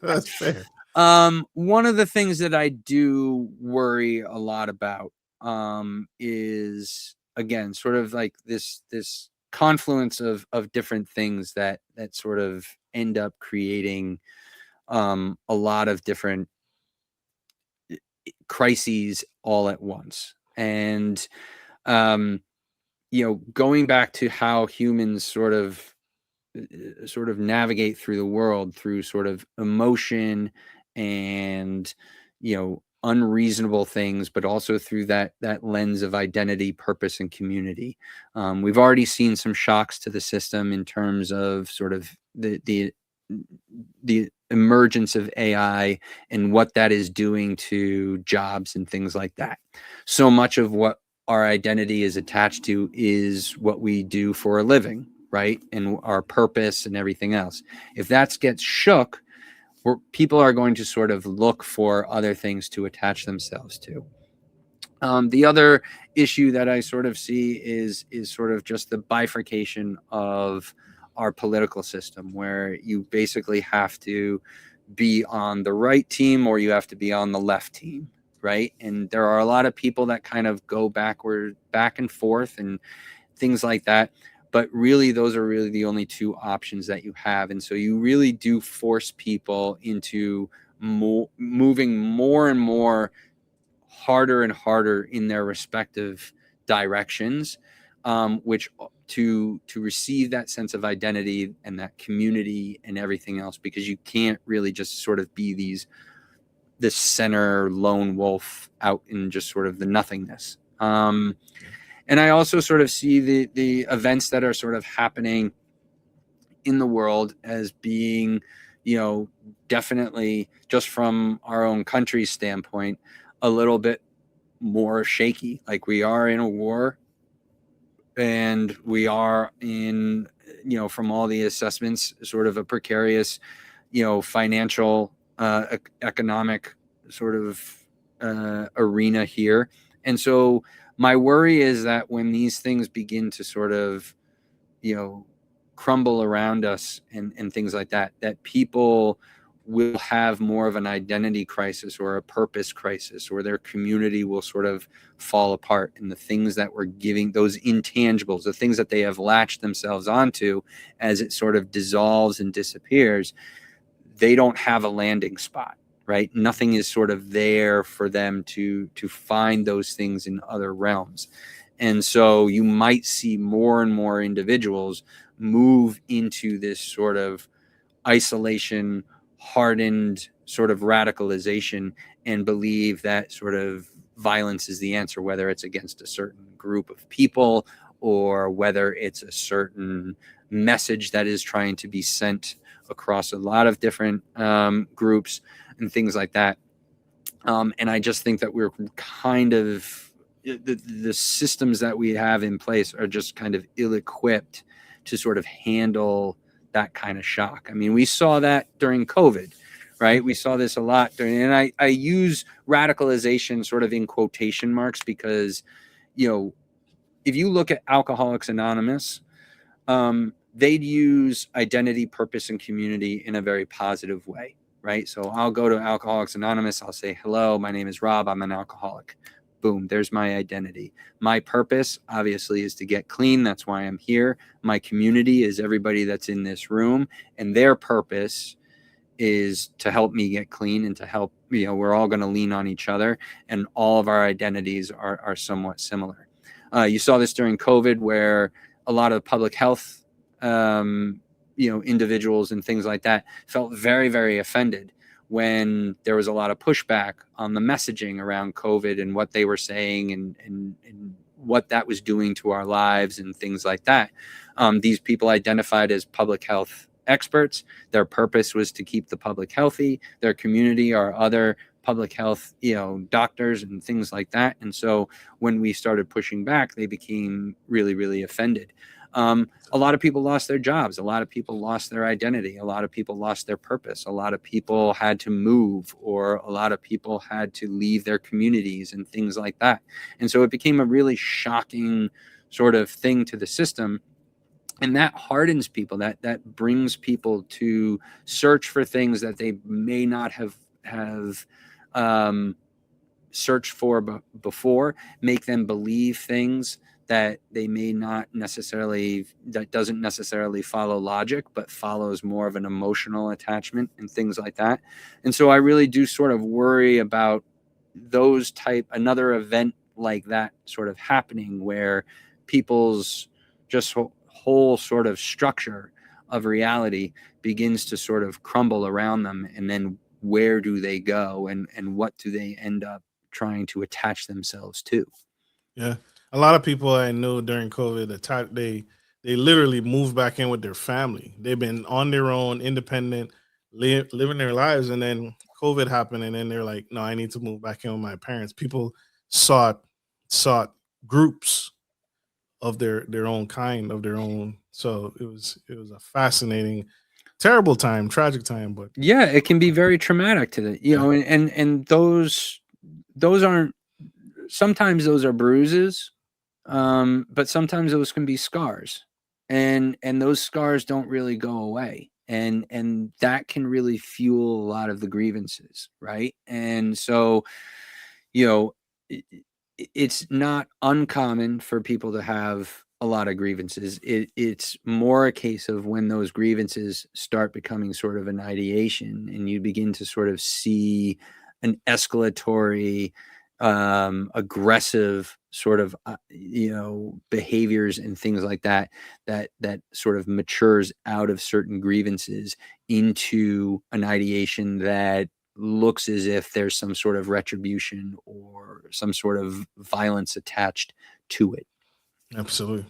That's fair. One of the things that I do worry a lot about is, again, sort of like this confluence of different things that sort of end up creating a lot of different crises all at once. And going back to how humans sort of navigate through the world through sort of emotion and unreasonable things, but also through that lens of identity, purpose, and community. We've already seen some shocks to the system in terms of sort of the emergence of AI and what that is doing to jobs and things like that. So much of what our identity is attached to is what we do for a living, right? And our purpose and everything else. If that gets shook, people are going to sort of look for other things to attach themselves to. The other issue that I sort of see is sort of just the bifurcation of our political system, where you basically have to be on the right team or you have to be on the left team, right? And there are a lot of people that kind of go back and forth and things like that. But really, those are really the only two options that you have. And so you really do force people into moving more and more harder and harder in their respective directions, which to receive that sense of identity and that community and everything else, because you can't really just sort of be this center lone wolf out in just sort of the nothingness. And I also sort of see the events that are sort of happening in the world as being, definitely just from our own country's standpoint, a little bit more shaky. Like, we are in a war, and we are in, from all the assessments, sort of a precarious, financial, economic sort of arena here. And so my worry is that when these things begin to sort of, crumble around us and things like that, that people will have more of an identity crisis or a purpose crisis, or their community will sort of fall apart. And the things that we're giving, those intangibles, the things that they have latched themselves onto, as it sort of dissolves and disappears, they don't have a landing spot, right? Nothing is sort of there for them to find those things in other realms. And so you might see more and more individuals move into this sort of isolation, hardened sort of radicalization, and believe that sort of violence is the answer, whether it's against a certain group of people or whether it's a certain message that is trying to be sent across a lot of different groups and things like that. And I just think that we're kind of, the systems that we have in place are just kind of ill-equipped to sort of handle that kind of shock. I mean, we saw that during COVID, right? We saw this a lot during, and I use radicalization sort of in quotation marks because, if you look at Alcoholics Anonymous, they'd use identity, purpose, and community in a very positive way, right? So I'll go to Alcoholics Anonymous. I'll say, hello, my name is Rob. I'm an alcoholic. Boom, there's my identity. My purpose, obviously, is to get clean. That's why I'm here. My community is everybody that's in this room, and their purpose is to help me get clean and to help, we're all going to lean on each other, and all of our identities are somewhat similar. You saw this during COVID, where a lot of public health, individuals and things like that felt very, very offended when there was a lot of pushback on the messaging around COVID and what they were saying and what that was doing to our lives and things like that. These people identified as public health experts. Their purpose was to keep the public healthy. Their community are other public health, doctors and things like that. And so when we started pushing back, they became really, really offended. A lot of people lost their jobs. A lot of people lost their identity. A lot of people lost their purpose. A lot of people had to move, or a lot of people had to leave their communities and things like that. And so it became a really shocking sort of thing to the system. And that hardens people, that brings people to search for things that they may not have have searched for before, make them believe things that they may not necessarily, that doesn't necessarily follow logic, but follows more of an emotional attachment and things like that. And so I really do sort of worry about another event like that sort of happening, where people's just whole sort of structure of reality begins to sort of crumble around them. And then where do they go, and what do they end up trying to attach themselves to? Yeah. A lot of people I knew during COVID, they literally moved back in with their family. They've been on their own, independent, living their lives, and then COVID happened, and then they're like, "No, I need to move back in with my parents." People sought groups of their own kind, of their own. So it was a fascinating, terrible time, tragic time, but Yeah, it can be very traumatic to the, you know, and those aren't, sometimes those are bruises, but sometimes those can be scars, and those scars don't really go away, and that can really fuel a lot of the grievances, right? And so, you know, it's not uncommon for people to have a lot of grievances. It's more a case of when those grievances start becoming sort of an ideation, and you begin to sort of see an escalatory, aggressive sort of, behaviors and things like that, that sort of matures out of certain grievances into an ideation that looks as if there's some sort of retribution or some sort of violence attached to it. absolutely.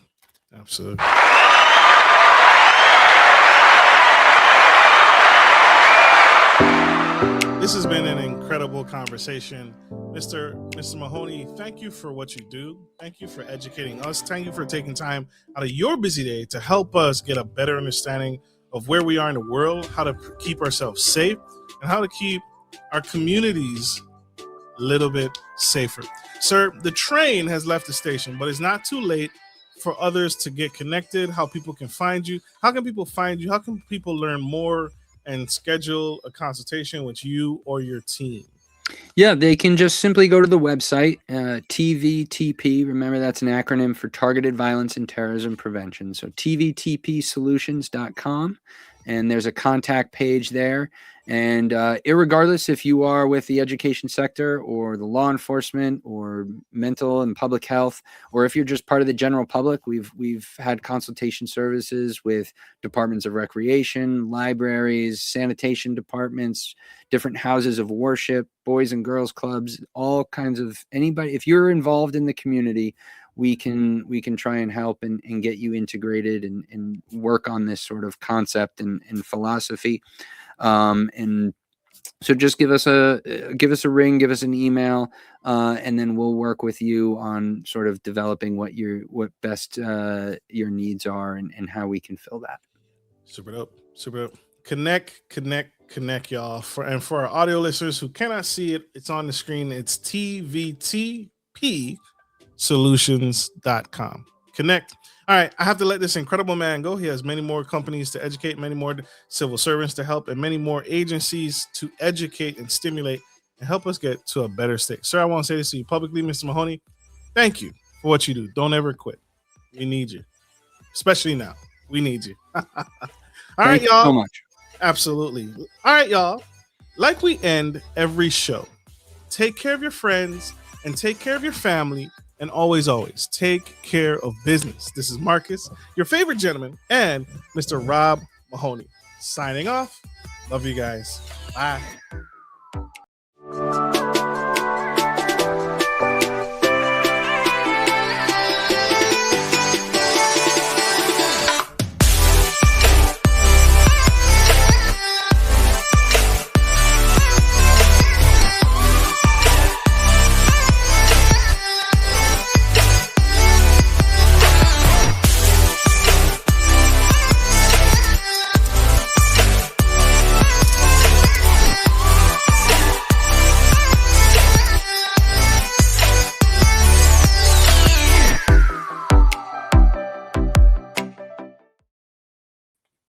This has been an incredible conversation. Mr. Mahoney, thank you for what you do. Thank you for educating us. Thank you for taking time out of your busy day to help us get a better understanding of where we are in the world, how to keep ourselves safe, and how to keep our communities a little bit safer. Sir, the train has left the station, but it's not too late for others to get connected, how people can find you. How can people find you? How can people learn more and schedule a consultation with you or your team? Yeah, they can just simply go to the website, TVTP. Remember, that's an acronym for Targeted Violence and Terrorism Prevention. So TVTPSolutions.com. And there's a contact page there. And irregardless if you are with the education sector or the law enforcement or mental and public health, or if you're just part of the general public, we've had consultation services with departments of recreation, libraries, sanitation departments, different houses of worship, boys and girls clubs, all kinds of anybody. If you're involved in the community, we can try and help and get you integrated and work on this sort of concept and philosophy. And so just give us a ring, give us an email, and then we'll work with you on sort of developing what best your needs are and how we can fill that. Super dope. Connect, y'all. For our audio listeners who cannot see it, it's on the screen. It's TVTP Solutions.com. Connect. All right, I have to let this incredible man go. He has many more companies to educate, many more civil servants to help, and many more agencies to educate and stimulate and help us get to a better state. Sir, I want to say this to you publicly, Mr. Mahoney. Thank you for what you do. Don't ever quit. We need you, especially now. We need you. All right, y'all. So much. Absolutely. All right, y'all. Like we end every show, take care of your friends and take care of your family. And always, always take care of business. This is Marcus, your favorite gentleman, and Mr. Rob Mahoney signing off. Love you guys. Bye.